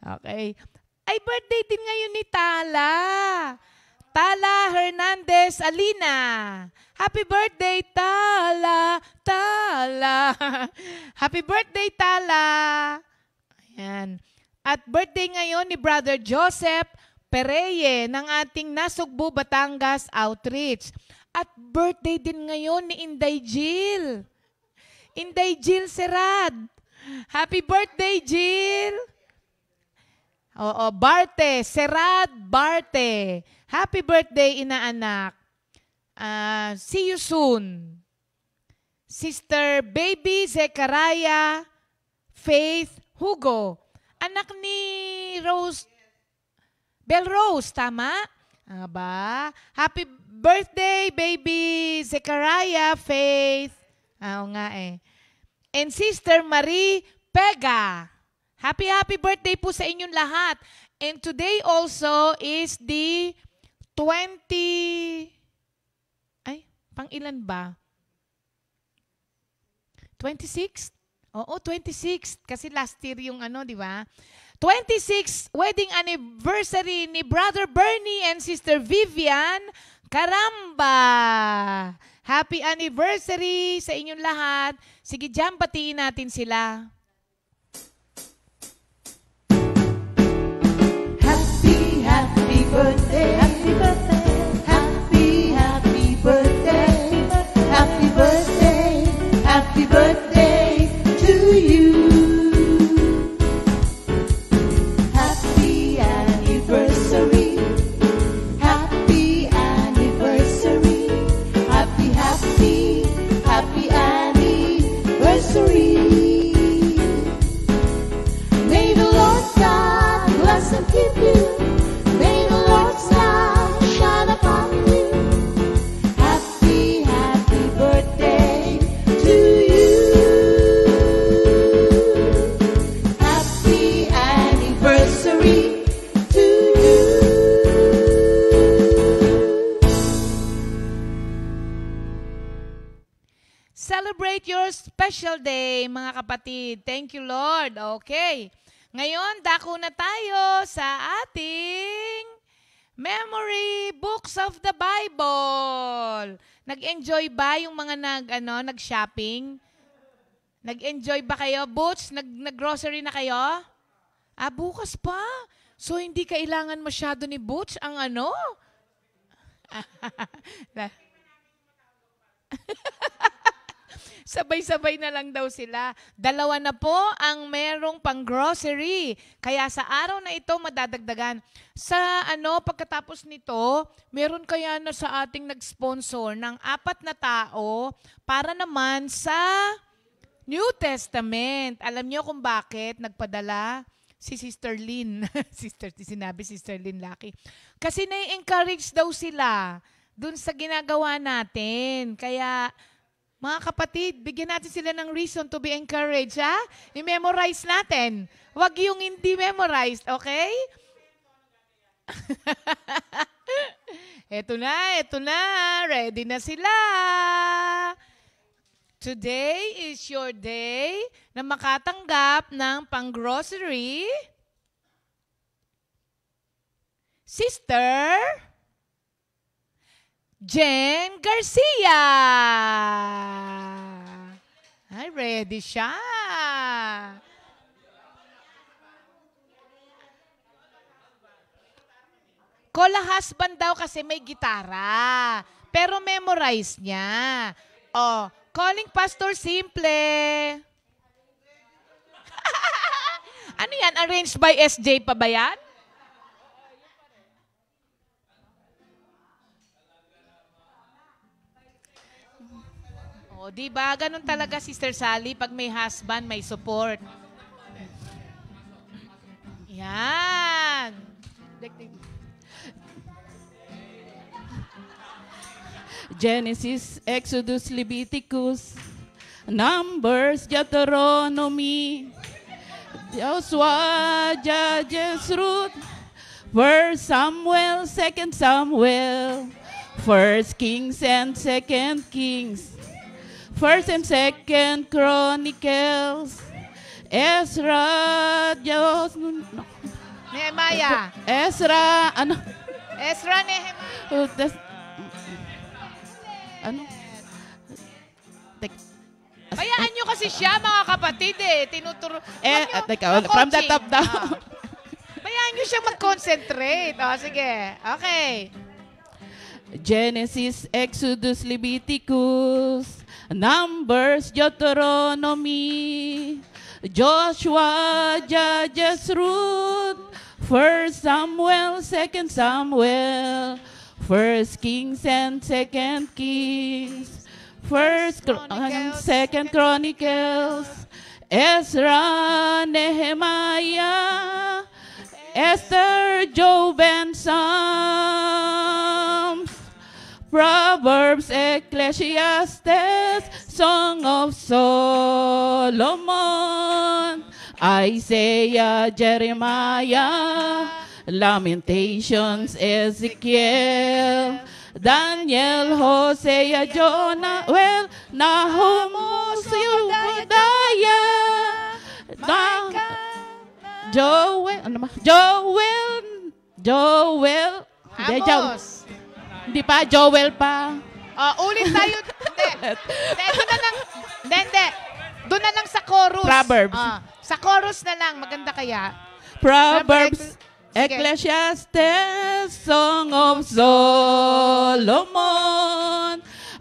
Okay. Ay, birthday din ngayon ni Tala. Tala Hernandez Alina. Happy birthday, Tala. Tala. Happy birthday, Tala. Ayan. At birthday ngayon ni Brother Joseph Pereye ng ating Nasugbu, Batangas Outreach. At birthday din ngayon ni Inday Jill. Inday Jill Serad. Happy birthday, Jill. Barte. Serad Barte. Happy birthday, inaanak. See you soon. Sister Baby Zechariah Faith Hugo. Anak ni Rose. Bell Rose, tama? Aba. Happy birthday, Baby Zechariah Faith. Oo nga And Sister Marie Pega. Happy birthday po sa inyong lahat. And today also is the 20... pang ilan ba? 26? Oo, 26. Kasi last year yung ano, di ba? 26 wedding anniversary ni Brother Bernie and Sister Vivian Caramba. Happy anniversary sa inyong lahat. Sige, dyan, batiin natin sila. Happy, happy birthday. Happy birthday. Happy, happy birthday. Happy birthday. Happy birthday to you. Happy anniversary. Happy anniversary. Happy, happy, happy anniversary. May the Lord God bless and keep you. May the Lord's light shine upon you. Happy, happy birthday to you. Happy anniversary to you. Celebrate your special day, mga kapatid. Thank you, Lord. Okay. Ngayon, dako na tayo sa ating Memory Books of the Bible. Nag-enjoy ba yung mga nag-shopping? Nag-enjoy ba kayo? Boots, nag-grocery na kayo? Bukas pa. So, hindi kailangan masyado ni Boots ang ano? Sabay-sabay na lang daw sila. 2 na po ang merong pang-grocery. Kaya sa araw na ito, madadagdagan. Sa pagkatapos nito, meron kaya na sa ating nag-sponsor ng 4 na tao para naman sa New Testament. Alam niyo kung bakit nagpadala si Sister Lynn. Sinabi Sister Lynn Lucky. Kasi nai-encourage daw sila dun sa ginagawa natin. Kaya mga kapatid, bigyan natin sila ng reason to be encouraged, ha? I-memorize natin. Huwag yung hindi memorized, okay? Eto na. Ready na sila. Today is your day na makatanggap ng pang-grocery. Sister Jen Garcia. Ay, ready siya. Kola husband daw kasi may gitara. Pero memorize niya. Calling Pastor Simple. Ano yan? Arranged by SJ pa ba yan? Di ba? Ganun talaga, Sister Sally, pag may husband, may support. Yan. Genesis, Exodus, Leviticus, Numbers, Deuteronomy, Joshua, Judges, Ruth, 1 Samuel, 2 Samuel, 1 Kings and 2 Kings, 1 and 2 Chronicles, Ezra, Nehemiah. Ezra, Nehemiah. Bayaan nyo kasi siya, mga kapatid, tinuturo. From the top down. Bayaan nyo siya mag-concentrate. Sige. Okay. Genesis, Exodus, Leviticus, Numbers, Deuteronomy, Joshua, Judges, Ruth, 1 Samuel, 2 Samuel, 1 Kings and 2 Kings, 1 and 2 Chronicles, Ezra, Nehemiah, Esther, Job, and Psalms, Proverbs, Ecclesiastes, Song of Solomon, Isaiah, Jeremiah, Lamentations, Ezekiel, Daniel, Hosea, Jonah, well, Nahum, Obadiah, Joel, ano ba? Joel, Amos. hindi pa, Joel pa. Ulit tayo. Hindi. Doon na lang sa chorus. Proverbs. Sa chorus na lang. Maganda kaya. Proverbs, Sige. Ecclesiastes, Song of Solomon,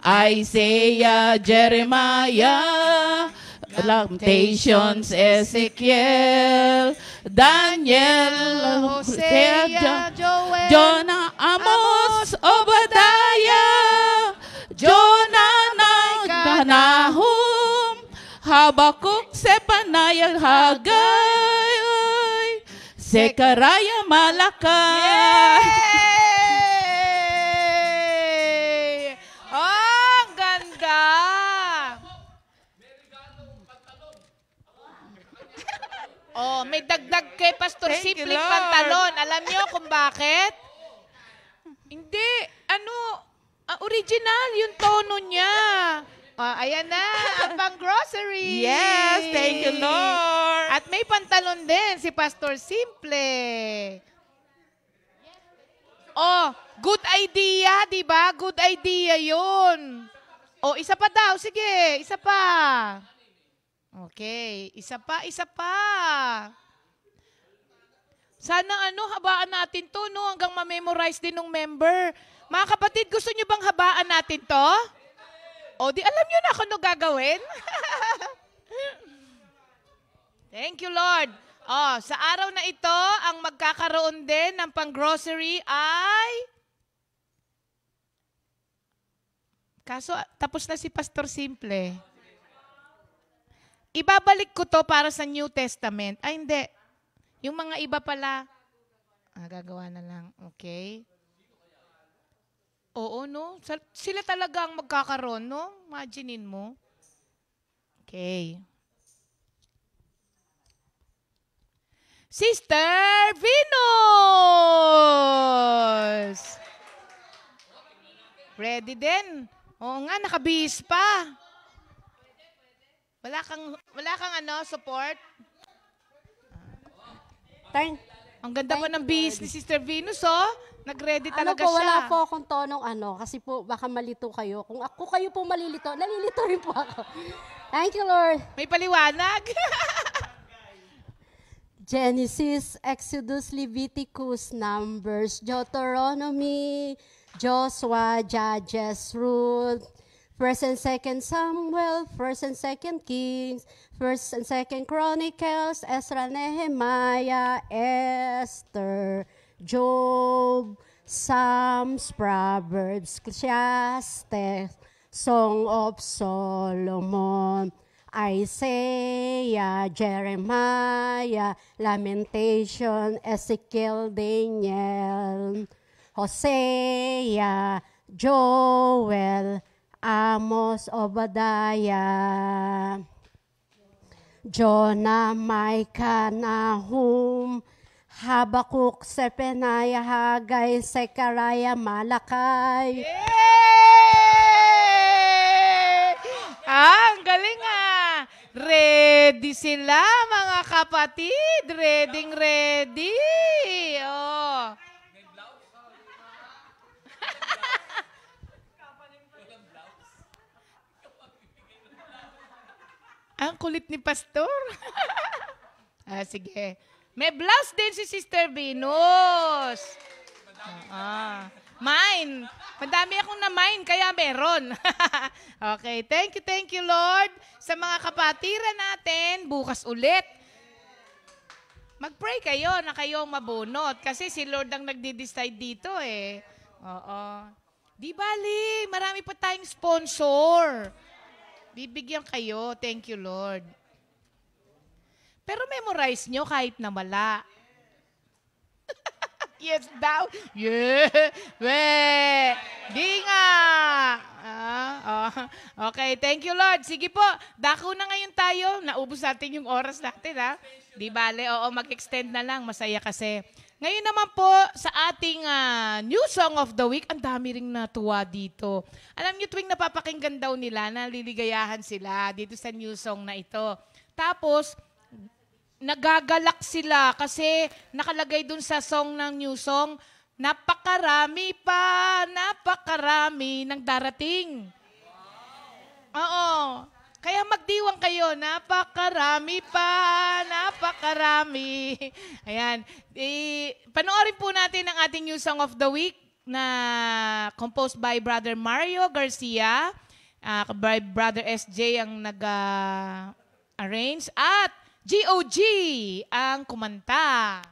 Isaiah, Jeremiah, Lamentations, Ezekiel, Daniel, Hosea, Joel, Jonah, Amos, Obadiah, Jonah, Nahum, Habakuk, Zephaniah, Haggai, Zechariah, Malakay. Yay! Ang ganda! May dagdag kay Pastor Thank you, Simpleng Lord. pantalon. Alam niyo kung bakit? Hindi. Original yung tono niya. Ayan na, ang pang-grocery. Yes, thank you, Lord. At may pantalon din si Pastor Simple. Good idea, di ba? Good idea yun. Isa pa daw. Sige, isa pa. Okay, isa pa. Sana habaan natin to, no? Hanggang ma-memorize din ng member. Mga kapatid, gusto nyo bang habaan natin to? Di alam nyo na kung ano gagawin? Thank you, Lord. Sa araw na ito, ang magkakaroon din ng pang-grocery ay... Kaso, tapos na si Pastor Simple. Ibabalik ko to para sa New Testament. Ay, hindi. Yung mga iba pala, gagawa na lang. Okay. Oo, no? Sila talaga ang magkakaroon, no? Imaginein mo. Okay. Sister Venus! Ready din? Oo nga, nakabihis pa. Wala kang support? Ang ganda pa ng bihis ni Sister Venus, Nag-ready talaga siya. Wala po akong tonong kasi po baka malito kayo. Kung kayo po malilito, nalilito rin po ako. Thank you, Lord. May paliwanag. Genesis, Exodus, Leviticus, Numbers, Deuteronomy, Joshua, Judges, Ruth, 1st and 2nd Samuel, 1st and 2nd Kings, 1st and 2nd Chronicles, Ezra, Nehemiah, Esther, Job, Psalms, Proverbs, Ecclesiastes, Song of Solomon, Isaiah, Jeremiah, Lamentation, Ezekiel, Daniel, Hosea, Joel, Amos, Obadiah, Jonah, Micah, Nahum, Habakuk, Zephaniah, Haggai, Zechariah, Malakay. Yay! Ang galing Ready sila, mga kapatid. Ready. Ang kulit ni Pastor. Sige. May blouse din si Sister Venus. Mine. Madami akong na-mine, kaya meron. Okay. Thank you, Lord. Sa mga kapatiran natin, bukas ulit. Mag-pray kayo na kayong mabunot. Kasi si Lord ang nagdi-decide dito eh. Di bali, marami pa tayong sponsor. Bibigyan kayo. Thank you, Lord. Pero memorize nyo kahit na wala. Yes daw. Yeah. We. Di nga. Okay, thank you Lord. Sige po, dako na ngayon tayo. Naubos natin yung oras natin ha. Di bale, oo, mag-extend na lang. Masaya kasi. Ngayon naman po sa ating new song of the week, ang dami ring natuwa dito. Alam niyo tuwing napapakinggan daw nila, naliligayahan sila dito sa new song na ito. Tapos, nagagalak sila kasi nakalagay dun sa song ng new song, napakarami ng darating. Oo. Kaya magdiwang kayo, napakarami. Ayan. Panoorin po natin ang ating new song of the week na composed by Brother Mario Garcia, by Brother SJ ang nag-arrange, at GOG ang kumanta.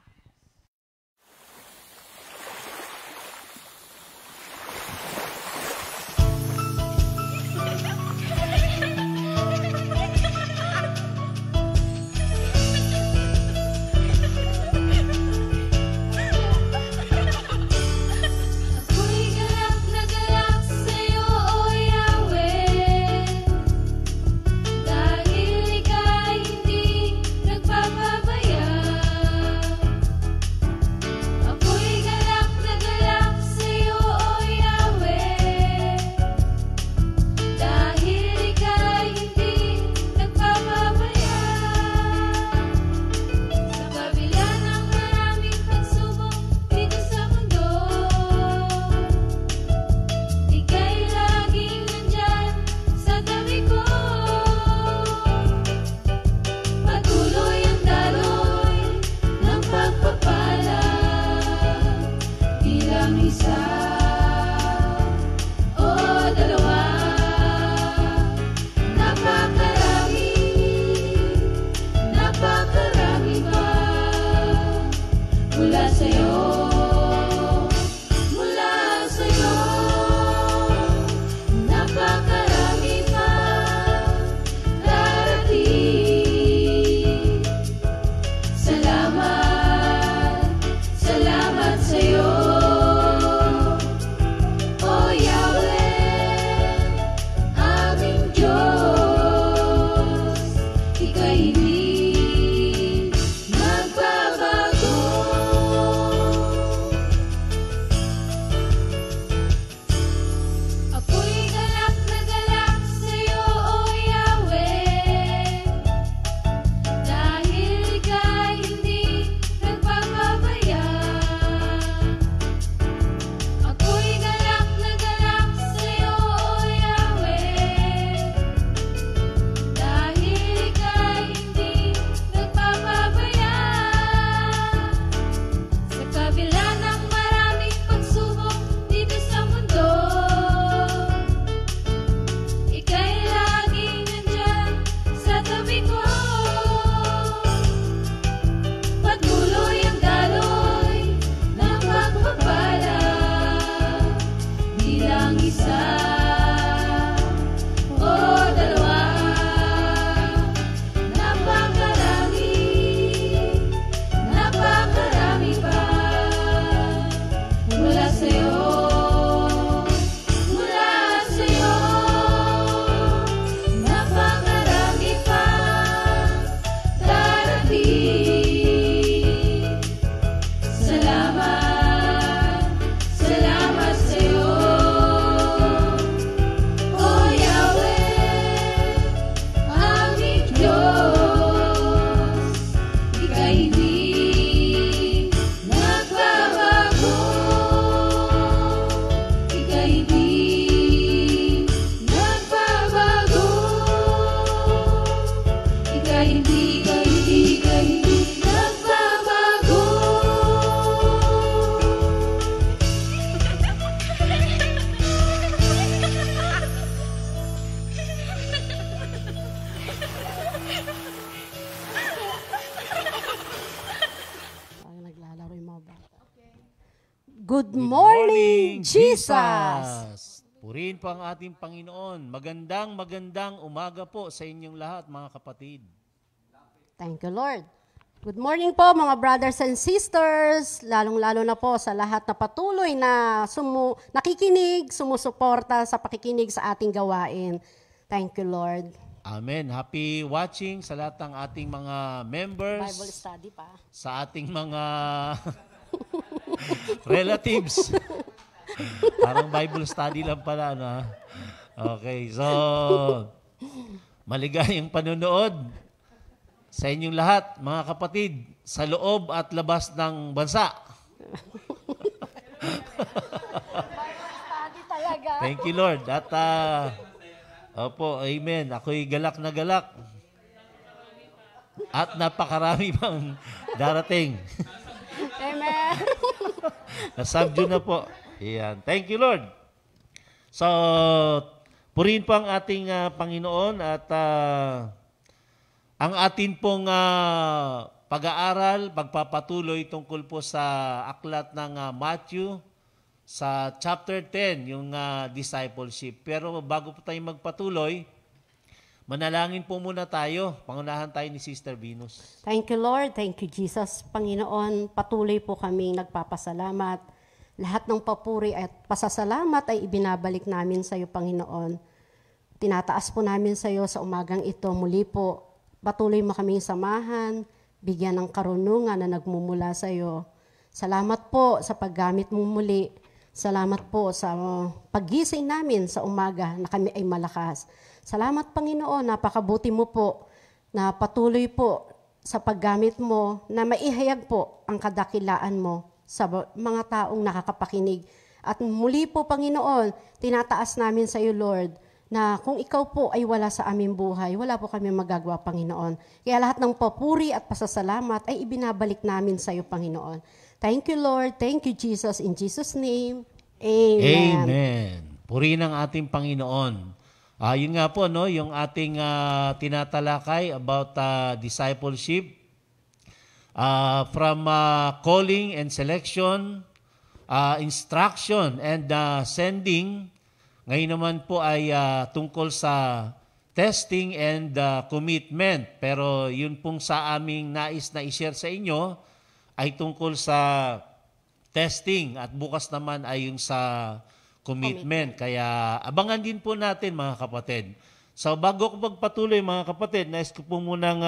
Good morning, Jesus! Purihin po ang ating Panginoon. Magandang umaga po sa inyong lahat, mga kapatid. Thank you, Lord. Good morning po mga brothers and sisters, lalong-lalo na po sa lahat na patuloy na nakikinig, sumusuporta sa pakikinig sa ating gawain. Thank you, Lord. Amen. Happy watching sa lahat ng ating mga members. Bible study pa. Sa ating mga relatives. Parang Bible study lang pala, no? Okay, so maligayang panonood sa inyong lahat, mga kapatid, sa loob at labas ng bansa. Study talaga. Thank you, Lord. At, opo, amen. Ako'y galak na galak. At napakarami pang darating. Amen. Nasabdyo na po. Ayan. Thank you, Lord. So, purihin po ang ating Panginoon at ang atin pong pag-aaral, pagpapatuloy tungkol po sa aklat ng Matthew sa chapter 10, yung discipleship. Pero bago po tayo magpatuloy, manalangin po muna tayo. Pangunahan tayo ni Sister Venus. Thank you, Lord. Thank you, Jesus. Panginoon, patuloy po kaming nagpapasalamat. Lahat ng papuri at pasasalamat ay ibinabalik namin sa iyo, Panginoon. Tinataas po namin sa iyo sa umagang ito. Muli po, patuloy mo kaming samahan, bigyan ng karunungan na nagmumula sa iyo. Salamat po sa paggamit mo muli. Salamat po sa paggising namin sa umaga na kami ay malakas. Salamat, Panginoon, napakabuti mo po na patuloy po sa paggamit mo na maihayag po ang kadakilaan mo sa mga taong nakakapakinig. At muli po, Panginoon, tinataas namin sa iyo, Lord, na kung ikaw po ay wala sa aming buhay, wala po kami magagawa, Panginoon. Kaya lahat ng papuri at pasasalamat ay ibinabalik namin sa iyo, Panginoon. Thank you, Lord. Thank you, Jesus. In Jesus' name, Amen. Amen. Purihin ang ating Panginoon. Yun nga po, no, yung ating tinatalakay about discipleship. From calling and selection, instruction and sending. Ngayon naman po ay tungkol sa testing and commitment. Pero yun pong sa aming nais na i-share sa inyo ay tungkol sa testing at bukas naman ay yung sa commitment. Kaya abangan din po natin, mga kapatid. So bago ko magpatuloy, mga kapatid, nais ko po munang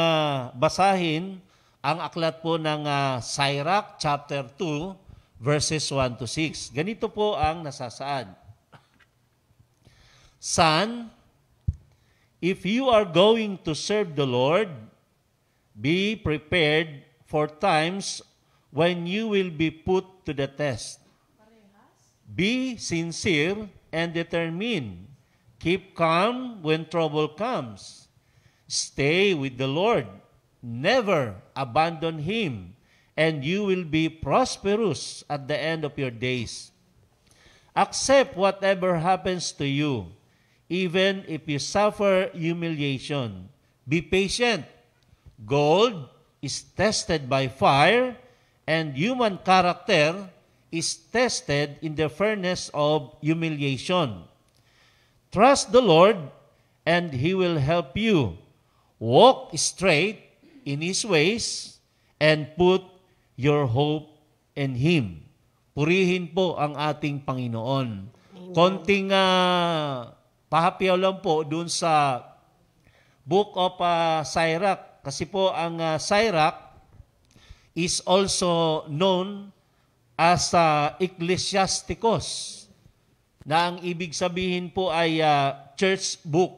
basahin ang aklat po ng Sirach chapter 2 verses 1 to 6. Ganito po ang nasasaad. Son, if you are going to serve the Lord, be prepared for times when you will be put to the test. Be sincere and determined. Keep calm when trouble comes. Stay with the Lord. Never abandon Him, and you will be prosperous at the end of your days. Accept whatever happens to you, even if you suffer humiliation. Be patient. Gold is tested by fire, and human character is tested in the furnace of humiliation. Trust the Lord, and He will help you. Walk straight in His ways, and put your hope in Him. Purihin po ang ating Panginoon. Konting pahapyaw lang po dun sa Book of Sirach. Kasi po ang Sirach is also known as Ecclesiasticus, na ang ibig sabihin po ay church book.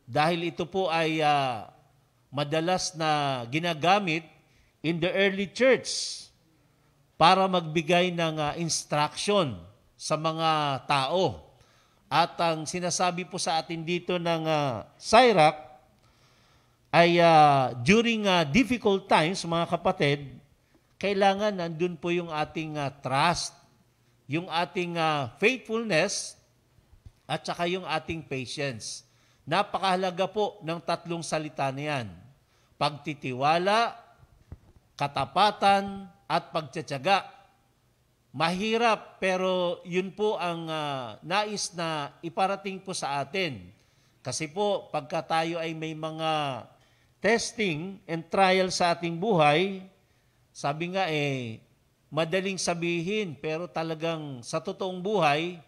Dahil ito po ay madalas na ginagamit in the early church para magbigay ng instruction sa mga tao. At ang sinasabi po sa atin dito ng Sirach ay during difficult times, mga kapatid, kailangan nandun po yung ating trust, yung ating faithfulness, at saka yung ating patience. Napakahalaga po ng tatlong salita na yan. Pagtitiwala, katapatan, at pagtsatsaga. Mahirap, pero yun po ang nais na iparating po sa atin. Kasi po, pagka tayo ay may mga testing and trial sa ating buhay, Sabi nga madaling sabihin, pero talagang sa totoong buhay,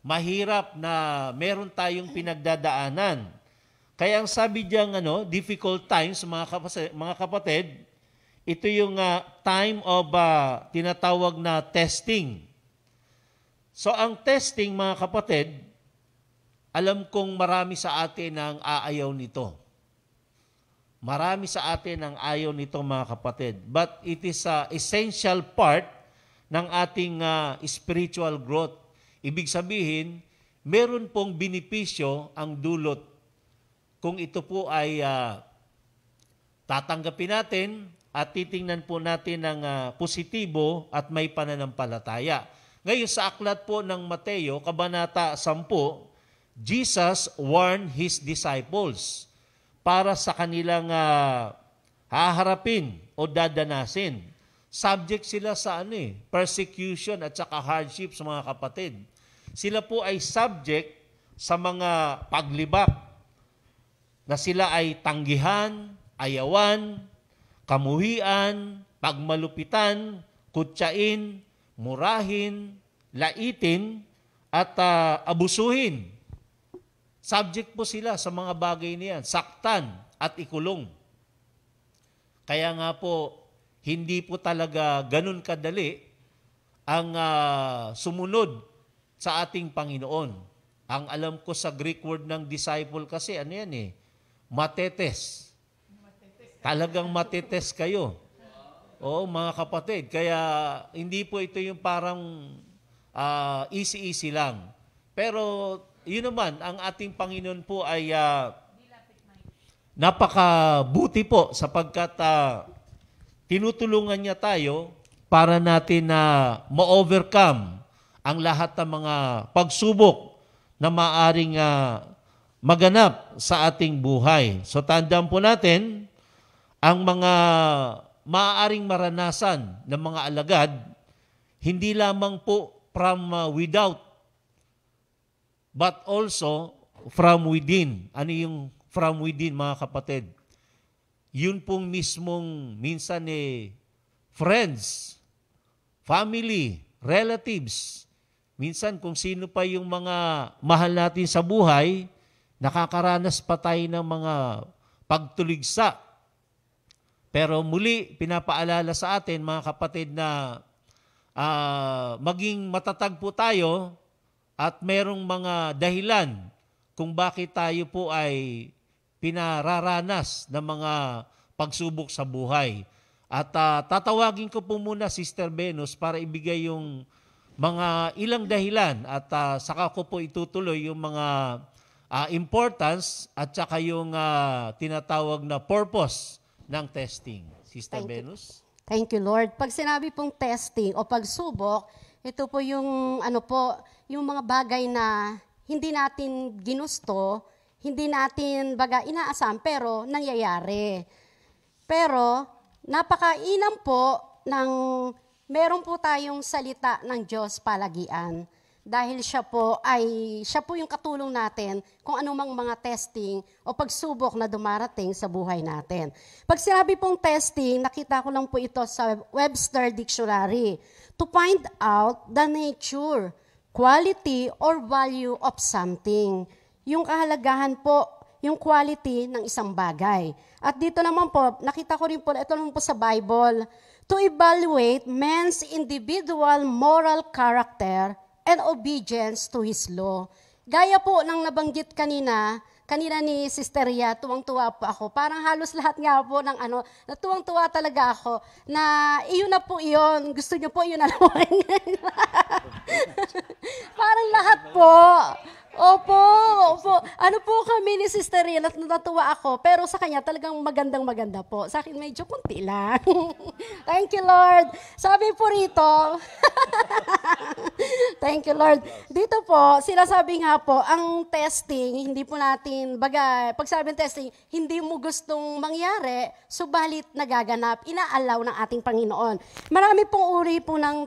mahirap na meron tayong pinagdadaanan. Kaya ang sabi diyang difficult times, mga kapatid, ito yung time of tinatawag na testing. So ang testing, mga kapatid, alam kong marami sa atin ang aayaw nito. Marami sa atin ang ayaw nito, mga kapatid. But it is an essential part ng ating spiritual growth. Ibig sabihin, meron pong benepisyo ang dulot kung ito po ay tatanggapin natin at titingnan po natin ng positibo at may pananampalataya. Ngayon sa aklat po ng Mateo, Kabanata 10, Jesus warned His disciples para sa kanilang haharapin o dadanasin. Subject sila sa persecution at saka hardships, mga kapatid. Sila po ay subject sa mga paglibak na sila ay tanggihan, ayawan, kamuhian, pagmalupitan, kutsain, murahin, laitin, at abusuhin. Subject po sila sa mga bagay niyan, saktan at ikulong. Kaya nga po, hindi po talaga ganun kadali ang sumunod sa ating Panginoon. Ang alam ko sa Greek word ng disciple kasi, matetes. Talagang matetes kayo. Oo, mga kapatid. Kaya hindi po ito yung parang easy-easy lang. Pero yun naman, ang ating Panginoon po ay napakabuti po sapagkat tinutulungan niya tayo para natin na ma-overcome ang lahat ng mga pagsubok na maaring maganap sa ating buhay. So tandaan po natin, ang mga maaaring maranasan ng mga alagad, hindi lamang po from without, but also from within. Ano yung from within, mga kapatid? Yun pong mismong minsan friends, family, relatives. Minsan kung sino pa yung mga mahal natin sa buhay, nakakaranas pa tayo ng mga pagtuligsa. Pero muli, pinapaalala sa atin, mga kapatid, na maging matatag po tayo at merong mga dahilan kung bakit tayo po ay pinararanas ng mga pagsubok sa buhay. At tatawagin ko po muna Sister Venus para ibigay yung mga ilang dahilan at saka ko po itutuloy yung mga importance at saka yung tinatawag na purpose ng testing. Sister Venus? Thank you, Lord. Pag sinabi pong testing o pagsubok, ito po yung yung mga bagay na hindi natin ginusto, hindi natin inaasam, pero nangyayari. Pero napakainam po ng meron po tayong salita ng Diyos palagian. Dahil siya po yung katulong natin kung anumang mga testing o pagsubok na dumarating sa buhay natin. Pag sinabi pong testing, nakita ko lang po ito sa Webster Dictionary. To find out the nature, quality, or value of something. Yung kahalagahan po, yung quality ng isang bagay. At dito naman po, nakita ko rin po, ito naman po sa Bible, to evaluate man's individual moral character and obedience to His law. Gaya po ng nabanggit kanina ni Sister Ria, tuwang-tuwa po ako. Parang halos lahat nga po ng natuwang-tuwa talaga ako na iyon na po iyon. Gusto niyo po iyon na naman. Parang lahat po. Opo. Ano po kami ni Sister Ria, natuwa ako. Pero sa kanya talagang magandang-maganda po. Sa akin medyo kunti lang. Thank you, Lord. Sabi po rito, thank you, Lord. Dito po, sinasabi nga po, ang testing, hindi po natin, pag sabing testing, hindi mo gustong mangyari, subalit nagaganap, inaalaw ng ating Panginoon. Marami pong uri po ng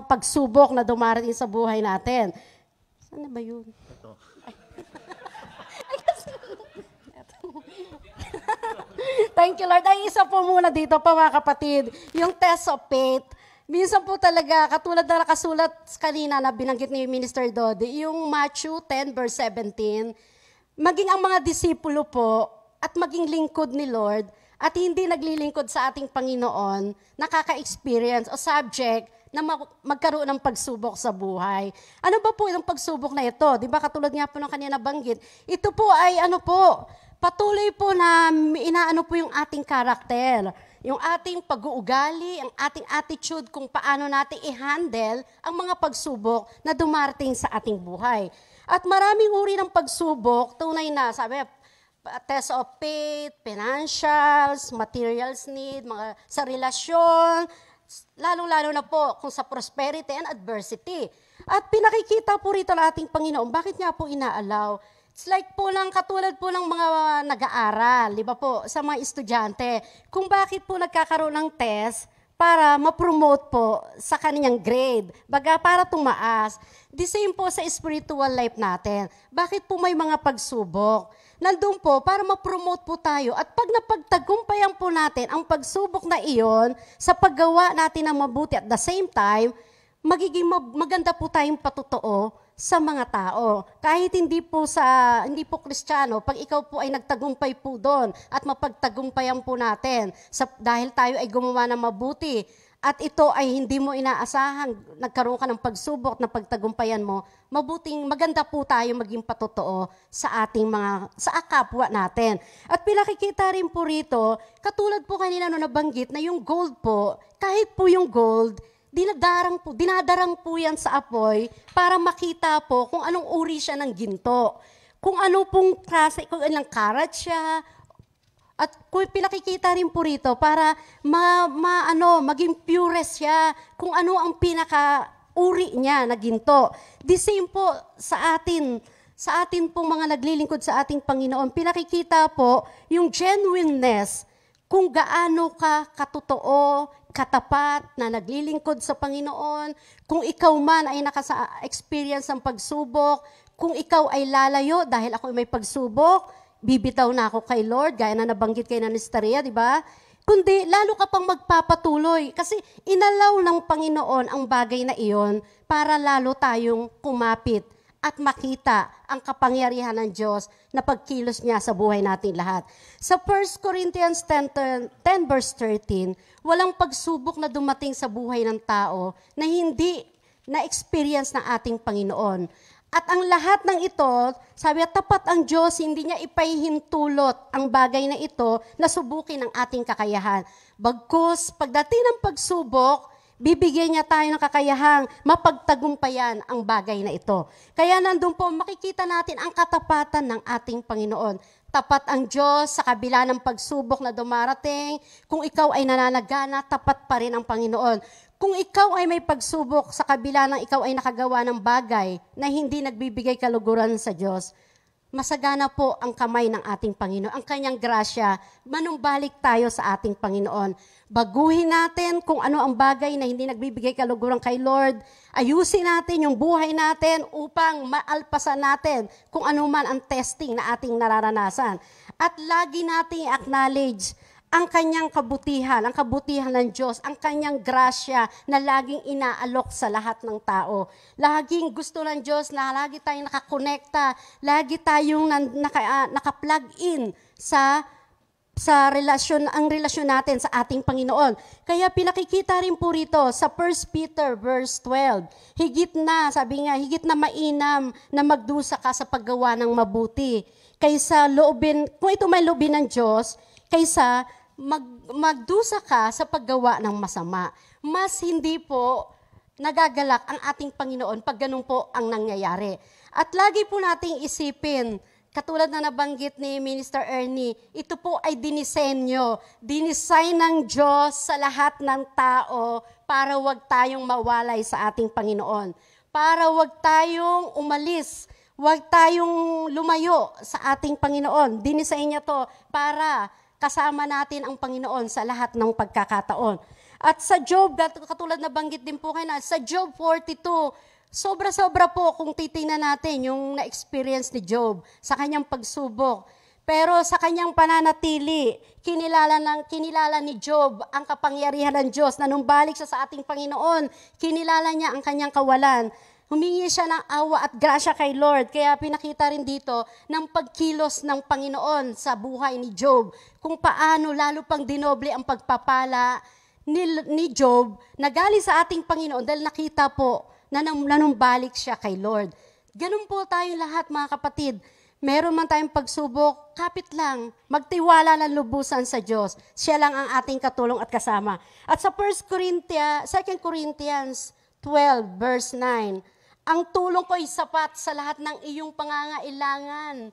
pagsubok na dumarating sa buhay natin. Saan na ba yun? Ito. Thank you, Lord. Ay, isa po muna dito pa, mga kapatid. Yung test of faith. Minsan po talaga, katulad na nakasulat kanina na binanggit ni Minister Dodi, yung Matthew 10 verse 17, maging ang mga disipulo po at maging lingkod ni Lord at hindi naglilingkod sa ating Panginoon, nakaka-experience o subject na magkaroon ng pagsubok sa buhay. Ano ba po yung pagsubok na ito? Di ba katulad nga po ng kanina banggit, ito po ay patuloy po na inaano po yung ating karakter, yung ating pag-uugali, ang ating attitude kung paano natin i-handle ang mga pagsubok na dumarating sa ating buhay. At maraming uri ng pagsubok, tunay na, sabi, test of faith, financials, materials need, mga sa relasyon, lalo-lalo na po kung sa prosperity and adversity. At pinakikita po rito ng ating Panginoon, bakit nga po inaalaw? It's like po lang, katulad po ng mga nag-aaral, di ba po, sa mga estudyante, kung bakit po nagkakaroon ng test para ma-promote po sa kanyang grade, baga para tumaas. The same po sa spiritual life natin. Bakit po may mga pagsubok? Nandun po para ma-promote po tayo at pag napagtagumpayan po natin ang pagsubok na iyon sa paggawa natin ng mabuti at the same time, magiging maganda po tayong patotoo sa mga tao. Kahit hindi po Kristiyano, pag ikaw po ay nagtagumpay po doon at mapagtagumpayan po natin dahil tayo ay gumawa ng mabuti at ito ay hindi mo inaasahan, nagkaroon ka ng pagsubok na pagtagumpayan mo, maganda po tayo maging patotoo sa sa kapwa natin. At pinakikita rin po rito, katulad po kanina nabanggit na yung gold po, kahit po yung gold, dinadarang po yan sa apoy para makita po kung anong uri siya ng ginto. Kung ano pong klase, kung ilang karat siya, at kung pinakikita rin po rito para maging purest siya, kung ano ang pinaka-uri niya na ginto. The same po sa atin pong mga naglilingkod sa ating Panginoon, pinakikita po yung genuineness, kung gaano ka katotoo, katapat na naglilingkod sa Panginoon, kung ikaw man ay naka-experience ng pagsubok, kung ikaw ay lalayo dahil ako may pagsubok, bibitaw na ako kay Lord, gaya na nabanggit kay Nanistaria, di ba? Kundi lalo ka pang magpapatuloy kasi inalaw ng Panginoon ang bagay na iyon para lalo tayong kumapit at makita ang kapangyarihan ng Diyos na pagkilos niya sa buhay natin lahat. Sa 1 Corinthians 10 verse 13, walang pagsubok na dumating sa buhay ng tao na hindi na-experience ng ating Panginoon. At ang lahat ng ito, sabi at tapat ang Diyos, hindi niya ipahihintulot ang bagay na ito na subukin ang ating kakayahan. Bagkus, pagdating ng pagsubok, bibigyan niya tayo ng kakayahang mapagtagumpayan ang bagay na ito. Kaya nandun po, makikita natin ang katapatan ng ating Panginoon. Tapat ang Diyos sa kabila ng pagsubok na dumarating. Kung ikaw ay nananagana, tapat pa rin ang Panginoon. Kung ikaw ay may pagsubok sa kabila ng ikaw ay nakagawa ng bagay na hindi nagbibigay kaluguran sa Diyos, masagana po ang kamay ng ating Panginoon, ang kanyang grasya, manumbalik tayo sa ating Panginoon. Baguhin natin kung ano ang bagay na hindi nagbibigay kaluguran kay Lord. Ayusin natin yung buhay natin upang maalpasan natin kung ano man ang testing na ating nararanasan. At lagi nating acknowledge ang kanyang kabutihan, ang kabutihan ng Diyos, ang kanyang grasya na laging inaalok sa lahat ng tao. Laging gusto ng Diyos na lagi tayong nakakonekta, lagi tayong naka-plug in sa relasyon, ang relasyon natin sa ating Panginoon. Kaya pinakikita rin po rito sa 1 Peter verse 12, higit na mainam na magdusa ka sa paggawa ng mabuti, kaysa kung ito may loobin ng Diyos, kaysa magdusa ka sa paggawa ng masama. Mas hindi po nagagalak ang ating Panginoon pag ganun po ang nangyayari. At lagi po nating isipin, katulad na nabanggit ni Minister Ernie, ito po ay dinisenyo ng Diyos sa lahat ng tao para wag tayong mawalay sa ating Panginoon. Para wag tayong umalis, wag tayong lumayo sa ating Panginoon. Dinisenyo niya to para kasama natin ang Panginoon sa lahat ng pagkakataon. At sa Job, katulad na banggit din po kayo na, sa Job 42, sobra-sobra po kung titingnan natin yung na-experience ni Job sa kanyang pagsubok. Pero sa kanyang pananatili, kinilala ni Job ang kapangyarihan ng Diyos na nung balik siya sa ating Panginoon, kinilala niya ang kanyang kawalan. Humingi siya ng awa at grasya kay Lord. Kaya pinakita rin dito ng pagkilos ng Panginoon sa buhay ni Job. Kung paano lalo pang dinoble ang pagpapala ni Job na galing sa ating Panginoon dahil nakita po na nanumbalik siya kay Lord. Ganun po tayo lahat mga kapatid. Meron man tayong pagsubok, kapit lang, magtiwala ng lubusan sa Diyos. Siya lang ang ating katulong at kasama. At sa 2 Corinthians 12 verse 9, ang tulong ko ay sapat sa lahat ng iyong pangangailangan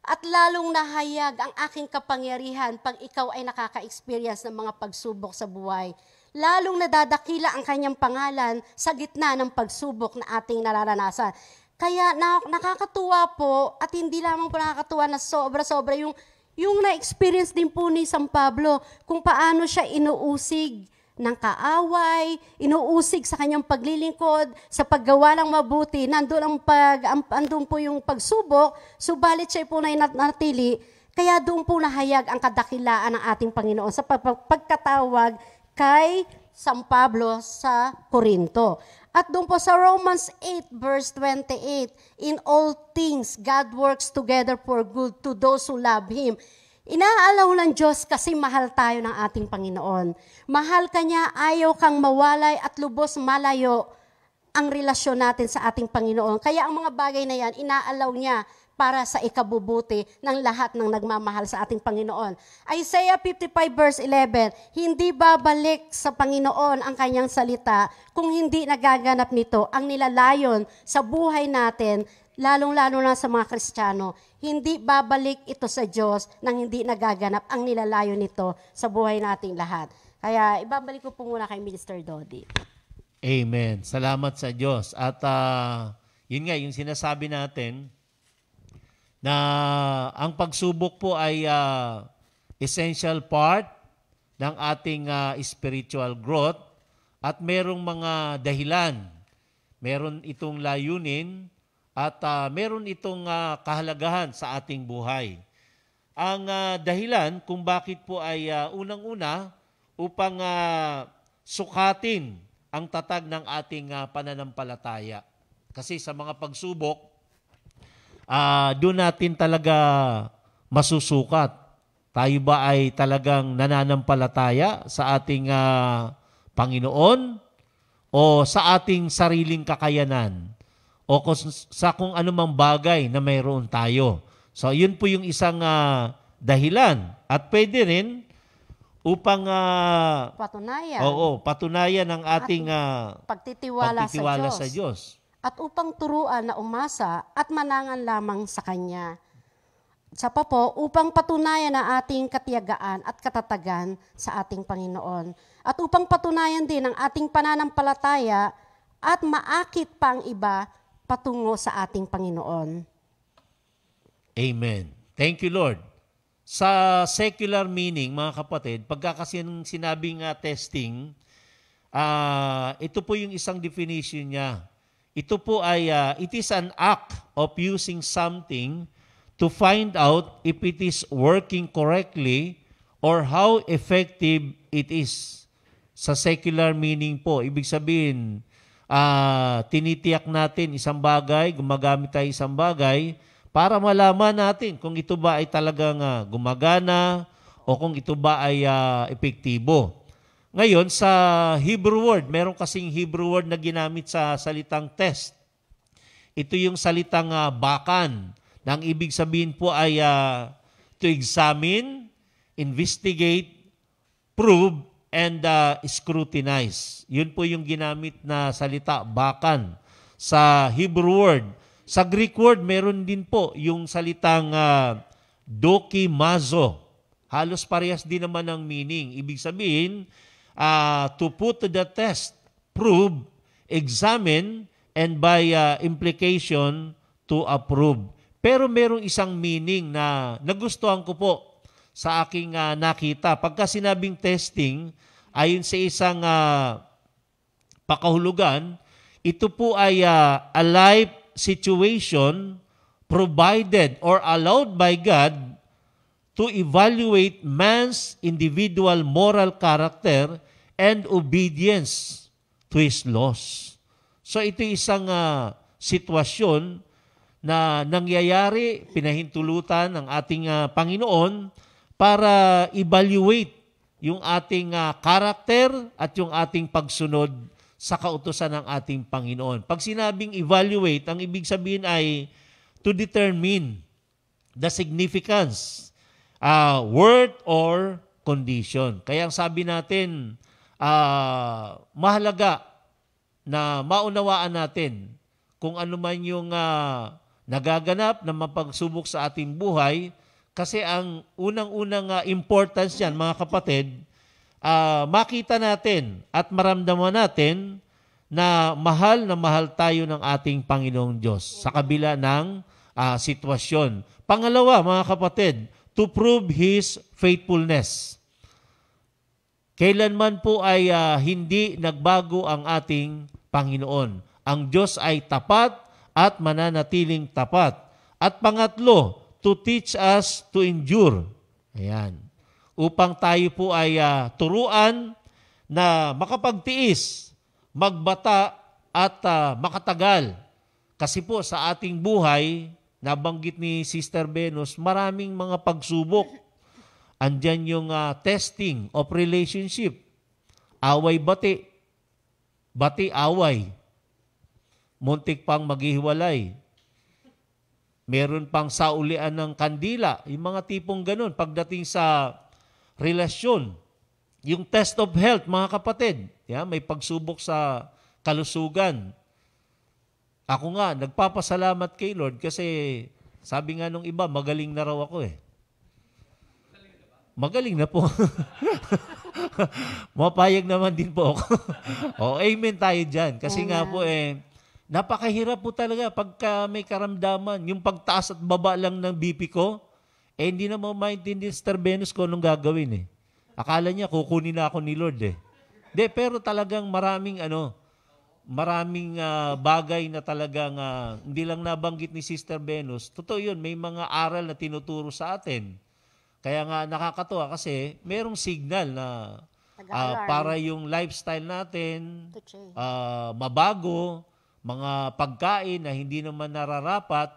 at lalong nahayag ang aking kapangyarihan pag ikaw ay nakaka-experience ng mga pagsubok sa buhay. Lalong nadadakila ang kanyang pangalan sa gitna ng pagsubok na ating nararanasan. Kaya nakakatuwa po at hindi lamang po nakakatuwa na sobra-sobra yung na-experience din po ni San Pablo kung paano siya inuusig ng kaaway, inuusig sa kanyang paglilingkod, sa paggawa ng mabuti, andun po yung pagsubok, subalit siya po na natili, kaya doon po nahayag ang kadakilaan ng ating Panginoon sa pagkatawag kay San Pablo sa Corinto. At doon po sa Romans 8 verse 28, in all things God works together for good to those who love Him. Inaalaw ng Diyos kasi mahal tayo ng ating Panginoon. Mahal ka niya, ayaw kang mawalay at lubos malayo ang relasyon natin sa ating Panginoon. Kaya ang mga bagay na yan, inaalaw niya para sa ikabubuti ng lahat ng nagmamahal sa ating Panginoon. Isaiah 55 verse 11, hindi babalik sa Panginoon ang kanyang salita kung hindi nagaganap nito ang nilalayon sa buhay natin, lalong-lalo na sa mga Kristiyano. Hindi babalik ito sa Diyos nang hindi nagaganap ang nilalayo nito sa buhay nating lahat. Kaya ibabalik ko po muna kay Minister Dodi. Amen. Salamat sa Diyos. At yun nga, yung sinasabi natin na ang pagsubok po ay essential part ng ating spiritual growth at merong mga dahilan. Meron itong layunin at meron itong kahalagahan sa ating buhay. Ang dahilan kung bakit po ay unang-una upang sukatin ang tatag ng ating pananampalataya. Kasi sa mga pagsubok, doon natin talaga masusukat. Tayo ba ay talagang nananampalataya sa ating Panginoon o sa ating sariling kakayanan? O sa kung anumang bagay na mayroon tayo. So, yun po yung isang dahilan. At pwede rin upang patunayan ng ating pagtitiwala sa Diyos. At upang turuan na umasa at manangan lamang sa Kanya. Sa pa po, upang patunayan ang ating katiyagaan at katatagan sa ating Panginoon. At upang patunayan din ang ating pananampalataya at maakit pa ang iba patungo sa ating Panginoon. Amen. Thank you, Lord. Sa secular meaning, mga kapatid, pagka kasi sinabing testing, ito po yung isang definition niya. Ito po ay, it is an act of using something to find out if it is working correctly or how effective it is. Sa secular meaning po, ibig sabihin, tinitiyak natin isang bagay, gumagamit tayo isang bagay para malaman natin kung ito ba ay talagang gumagana o kung ito ba ay epektibo. Ngayon, sa Hebrew word, meron kasing Hebrew word na ginamit sa salitang test. Ito yung salitang bakan, na ang ibig sabihin po ay to examine, investigate, prove, and scrutinize. Yun po yung ginamit na salita, bakan, sa Hebrew word. Sa Greek word, meron din po yung salitang dokimazo. Halos parehas din naman ang meaning. Ibig sabihin, to put to the test, prove, examine, and by implication, to approve. Pero merong isang meaning na nagustuhan ko po sa aking nakita. Pagka sinabing testing, ayon sa isang pakahulugan, ito po ay a life situation provided or allowed by God to evaluate man's individual moral character and obedience to His laws. So ito isang sitwasyon na nangyayari, pinahintulutan ng ating Panginoon para evaluate yung ating character at yung ating pagsunod sa kautusan ng ating Panginoon. Pag sinabing evaluate, ang ibig sabihin ay to determine the significance, worth or condition. Kaya ang sabi natin, mahalaga na maunawaan natin kung ano man yung nagaganap na mapagsubok sa ating buhay, kasi ang unang-unang importance yan, mga kapatid, makita natin at maramdaman natin na mahal tayo ng ating Panginoong Diyos sa kabila ng sitwasyon. Pangalawa, mga kapatid, to prove His faithfulness. Kailanman po ay hindi nagbago ang ating Panginoon. Ang Diyos ay tapat at mananatiling tapat. At pangatlo, to teach us to endure. Ayan. Upang tayo po ay turuan na makapagtiis, magbata at makatagal. Kasi po sa ating buhay, nabanggit ni Sister Venus, maraming mga pagsubok. Andyan yung testing of relationship. Away-bati. Bati-away. Muntik pang maghihiwalay. Meron pang saulian ng kandila. Yung mga tipong ganun. Pagdating sa relasyon. Yung test of health, mga kapatid. May pagsubok sa kalusugan. Ako nga, nagpapasalamat kay Lord kasi sabi nga nung iba, magaling na raw ako eh. Magaling na po. Mapayag naman din po ako. Amen tayo dyan. Kasi nga po napakahirap po talaga pagka may karamdaman. Yung pagtaas at baba lang ng BP ko, hindi na maintindihan Sister Venus ko anong gagawin eh. Akala niya kukunin na ako ni Lord eh. Pero talagang maraming bagay na talagang hindi lang nabanggit ni Sister Venus. Totoo yun, may mga aral na tinuturo sa atin. Kaya nga nakakatuwa kasi merong signal na para yung lifestyle natin mabago, mga pagkain na hindi naman nararapat,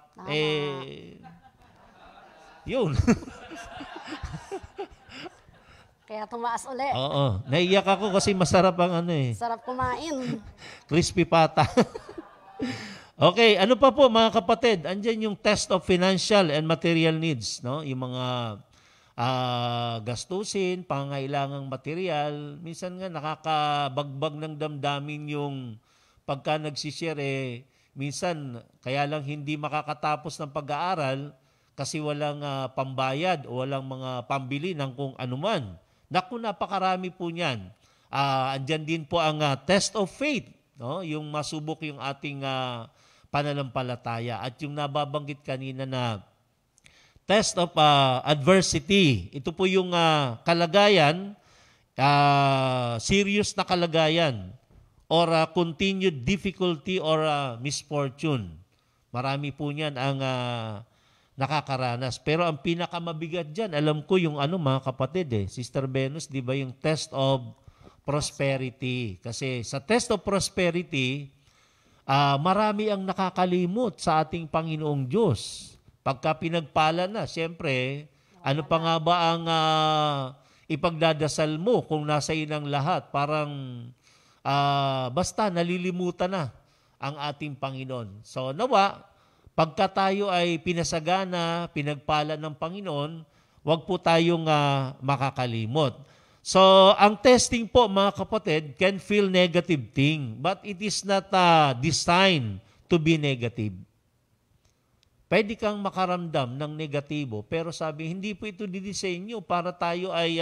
yun. Kaya tumaas ulit. Oo. Naiyak ako kasi masarap ang Sarap kumain. crispy pata. Okay, ano pa po mga kapatid? Andyan yung test of financial and material needs. No? Yung mga gastusin, pangailangang material. Minsan nga nakakabagbag ng damdamin yung pagka nagsishare. Minsan, kaya lang hindi makakatapos ng pag-aaral kasi walang pambayad o walang mga pambili ng kung anuman. Naku, napakarami po niyan. Andyan din po ang test of faith, no? Yung masubok yung ating pananampalataya. At yung nababanggit kanina na test of adversity. Ito po yung kalagayan, serious na kalagayan or continued difficulty or misfortune. Marami po niyan ang nakakaranas. Pero ang pinakamabigat dyan, alam ko yung mga kapatid Sister Venus, di ba yung test of prosperity. Kasi sa test of prosperity, marami ang nakakalimot sa ating Panginoong Diyos. Pagka pinagpala na, siyempre, ano pa nga ba ang ipagdadasal mo kung nasa inang lahat? Parang basta nalilimutan na ang ating Panginoon. So nawa, pagka tayo ay pinasagana, pinagpala ng Panginoon, huwag po tayong makakalimot. So, ang testing po, mga kapatid, can feel negative thing, but it is not designed to be negative. Pwede kang makaramdam ng negatibo, pero sabi, hindi po ito didisenyo para tayo ay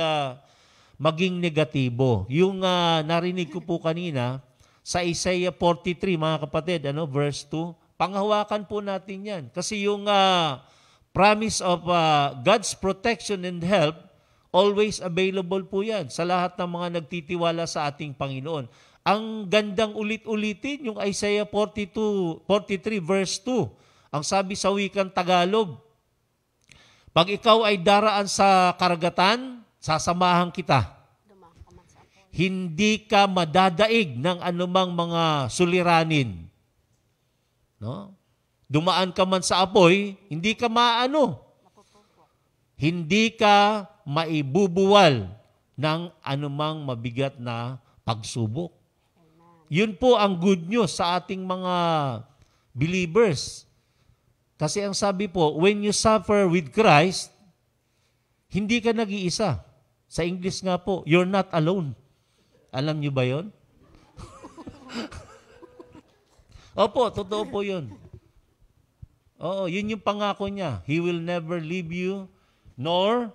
maging negatibo. Yung narinig ko po kanina, sa Isaiah 43, mga kapatid, verse 2, panghawakan po natin yan. Kasi yung promise of God's protection and help, always available po yan sa lahat ng mga nagtitiwala sa ating Panginoon. Ang gandang ulit-ulitin, yung Isaiah 43 verse 2. Ang sabi sa wikang Tagalog, Pag ikaw ay daraan sa karagatan, sasamahan kita. Hindi ka madadaig ng anumang mga suliranin. No? Dumaan ka man sa apoy, hindi ka maano. Hindi ka maibubuwal ng anumang mabigat na pagsubok. Yun po ang good news sa ating mga believers. Kasi ang sabi po, when you suffer with Christ, hindi ka nag-iisa. Sa English nga po, you're not alone. Alam niyo ba yun? Opo, totoo po yun. Oo, yun yung pangako niya. He will never leave you nor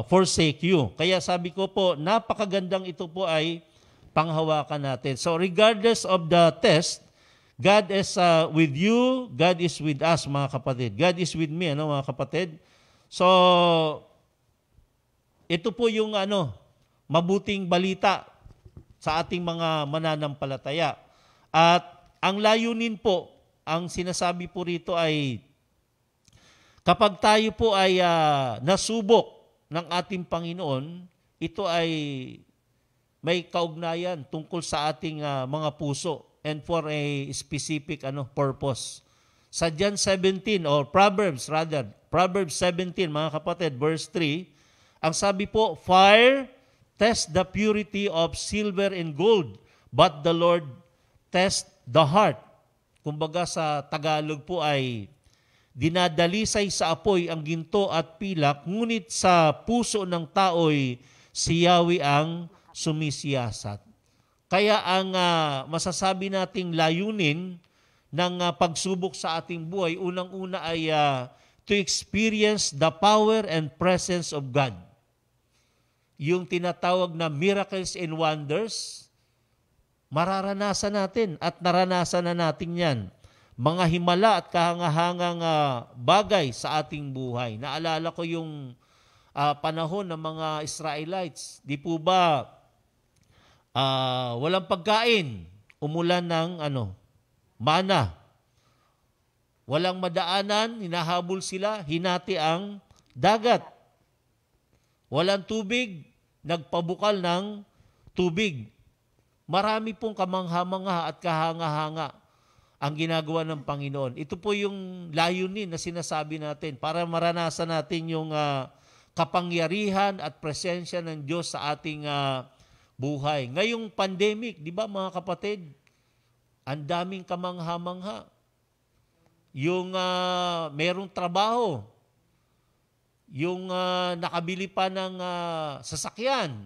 forsake you. Kaya sabi ko po, napakagandang ito po ay panghawakan natin. So regardless of the test, God is with you, God is with us, mga kapatid. God is with me, mga kapatid. So, ito po yung mabuting balita sa ating mga mananampalataya. At ang layunin po, ang sinasabi po rito ay kapag tayo po ay nasubok ng ating Panginoon, ito ay may kaugnayan tungkol sa ating mga puso and for a specific purpose. Sa John 17 or Proverbs 17 mga kapatid, verse 3, ang sabi po, fire test the purity of silver and gold, but the Lord test the heart. Kumbaga sa Tagalog po ay dinadalisay sa apoy ang ginto at pilak, ngunit sa puso ng tao'y si Yahweh ang sumisiyasat. Kaya ang masasabi nating layunin ng pagsubok sa ating buhay, unang-una ay to experience the power and presence of God. Yung tinatawag na miracles and wonders, mararanasan natin at naranasan na natin yan. Mga himala at kahangahangang bagay sa ating buhay. Naalala ko yung panahon ng mga Israelites. Di po ba walang pagkain, umulan ng mana. Walang madaanan, hinahabol sila, hinati ang dagat. Walang tubig, nagpabukal ng tubig. Marami pong kamangha-mangha at kahanga-hanga ang ginagawa ng Panginoon. Ito po yung layunin na sinasabi natin para maranasan natin yung kapangyarihan at presensya ng Diyos sa ating buhay. Ngayong pandemic, di ba mga kapatid, ang daming kamangha-mangha. Yung merong trabaho, yung nakabili pa ng sasakyan,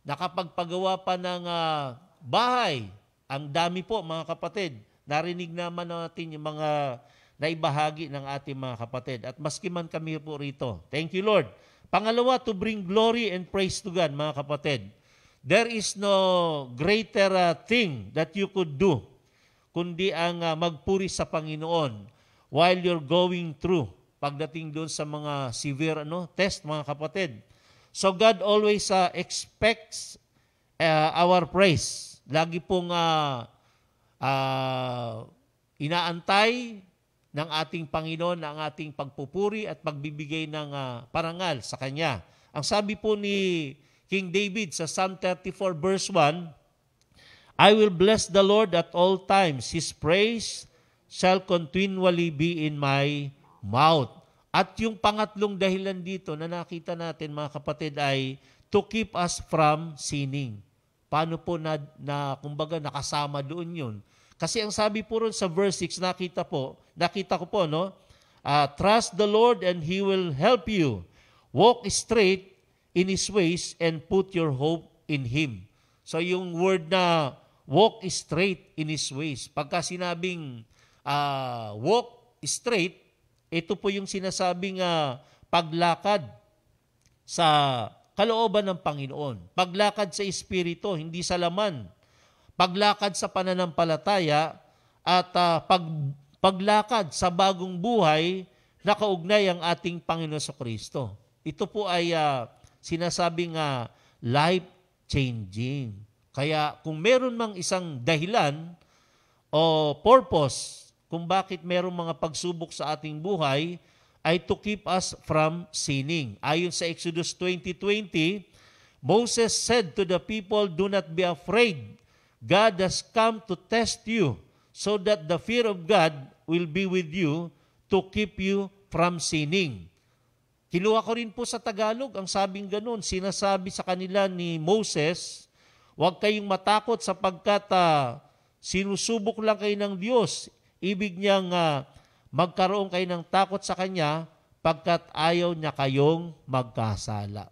nakapagpagawa pa ng bahay. Ang dami po mga kapatid. Narinig naman natin yung mga naibahagi ng ating mga kapatid. At maski man kami po rito. Thank you, Lord. Pangalawa, to bring glory and praise to God, mga kapatid. There is no greater thing that you could do kundi ang magpuri sa Panginoon while you're going through pagdating doon sa mga severe test, mga kapatid. So God always expects our praise. Lagi pong inaantay ng ating Panginoon ang ating pagpupuri at pagbibigay ng parangal sa Kanya. Ang sabi po ni King David sa Psalm 34 verse 1, I will bless the Lord at all times. His praise shall continually be in my mouth. At yung pangatlong dahilan dito na nakita natin mga kapatid ay to keep us from sinning. Paano po na kumbaga nakasama doon yun? Kasi ang sabi po ron sa verse 6, nakita ko po, trust the Lord and He will help you. Walk straight in His ways and put your hope in Him. So yung word na walk straight in His ways, pagka sinabing walk straight, ito po yung sinasabing paglakad sa kalooban ng Panginoon. Paglakad sa Espiritu, hindi sa laman. Paglakad sa pananampalataya at paglakad sa bagong buhay na kaugnay ang ating Panginoon sa Kristo. Ito po ay sinasabing life-changing. Kaya kung meron mang isang dahilan o purpose kung bakit merong mga pagsubok sa ating buhay, ay to keep us from sinning. Ayon sa Exodus 20:20, Moses said to the people, "Do not be afraid. God has come to test you so that the fear of God will be with you to keep you from sinning." Kinuha ko rin po sa Tagalog ang sabing ganun. Sinasabi sa kanila ni Moses, huwag kayong matakot sapagkat sinusubok lang kayo ng Diyos. Ibig niyang magkaroon kayo ng takot sa Kanya pagkat ayaw niya kayong magkasala.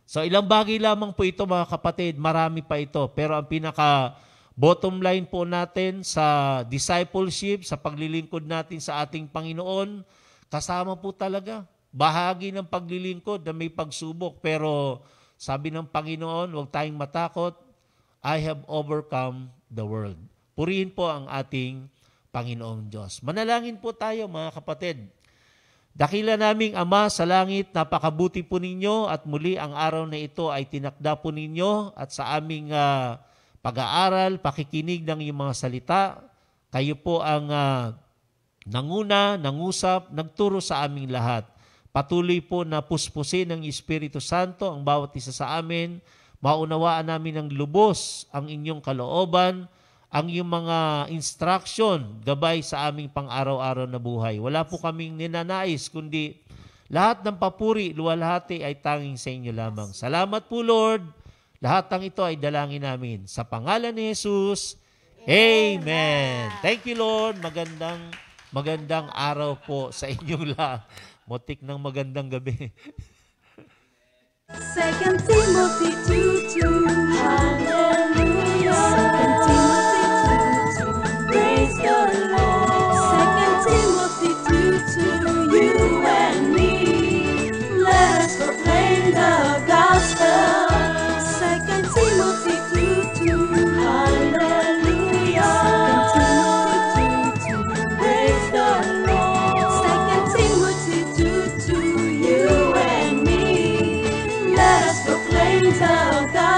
So ilang bagay lamang po ito mga kapatid, marami pa ito. Pero ang pinaka bottom line po natin sa discipleship, sa paglilingkod natin sa ating Panginoon, kasama po talaga. Bahagi ng paglilingkod na may pagsubok. Pero sabi ng Panginoon, huwag tayong matakot. I have overcome the world. Purihin po ang ating Panginoong Diyos. Manalangin po tayo mga kapatid. Dakila naming Ama sa langit, napakabuti po ninyo at muli ang araw na ito ay tinakda po ninyo at sa aming pag-aaral, pakikinig ng iyong mga salita, kayo po ang nanguna, nangusap, nagturo sa aming lahat. Patuloy po na puspusin ng Espiritu Santo ang bawat isa sa amin, maunawaan namin ng lubos ang inyong kalooban, ang iyong mga instruction, gabay sa aming pang-araw-araw na buhay. Wala po kaming ninanais, kundi lahat ng papuri, luwalhati ay tanging sa inyo lamang. Salamat po, Lord. Lahat ng ito ay dalangin namin. Sa pangalan ni Jesus, Amen. Thank you, Lord. Magandang araw po sa inyong lahat. Motik ng magandang gabi. 2 Timothy 2:2, hallelujah. 2 Timothy 2:2, praise the Lord. 2 Timothy 2:2, you and me, let us proclaim the gospel. 2 Timothy 2:2, hallelujah. 2 Timothy 2:2, praise the Lord. 2 Timothy 2:2, you and me, let us proclaim the gospel.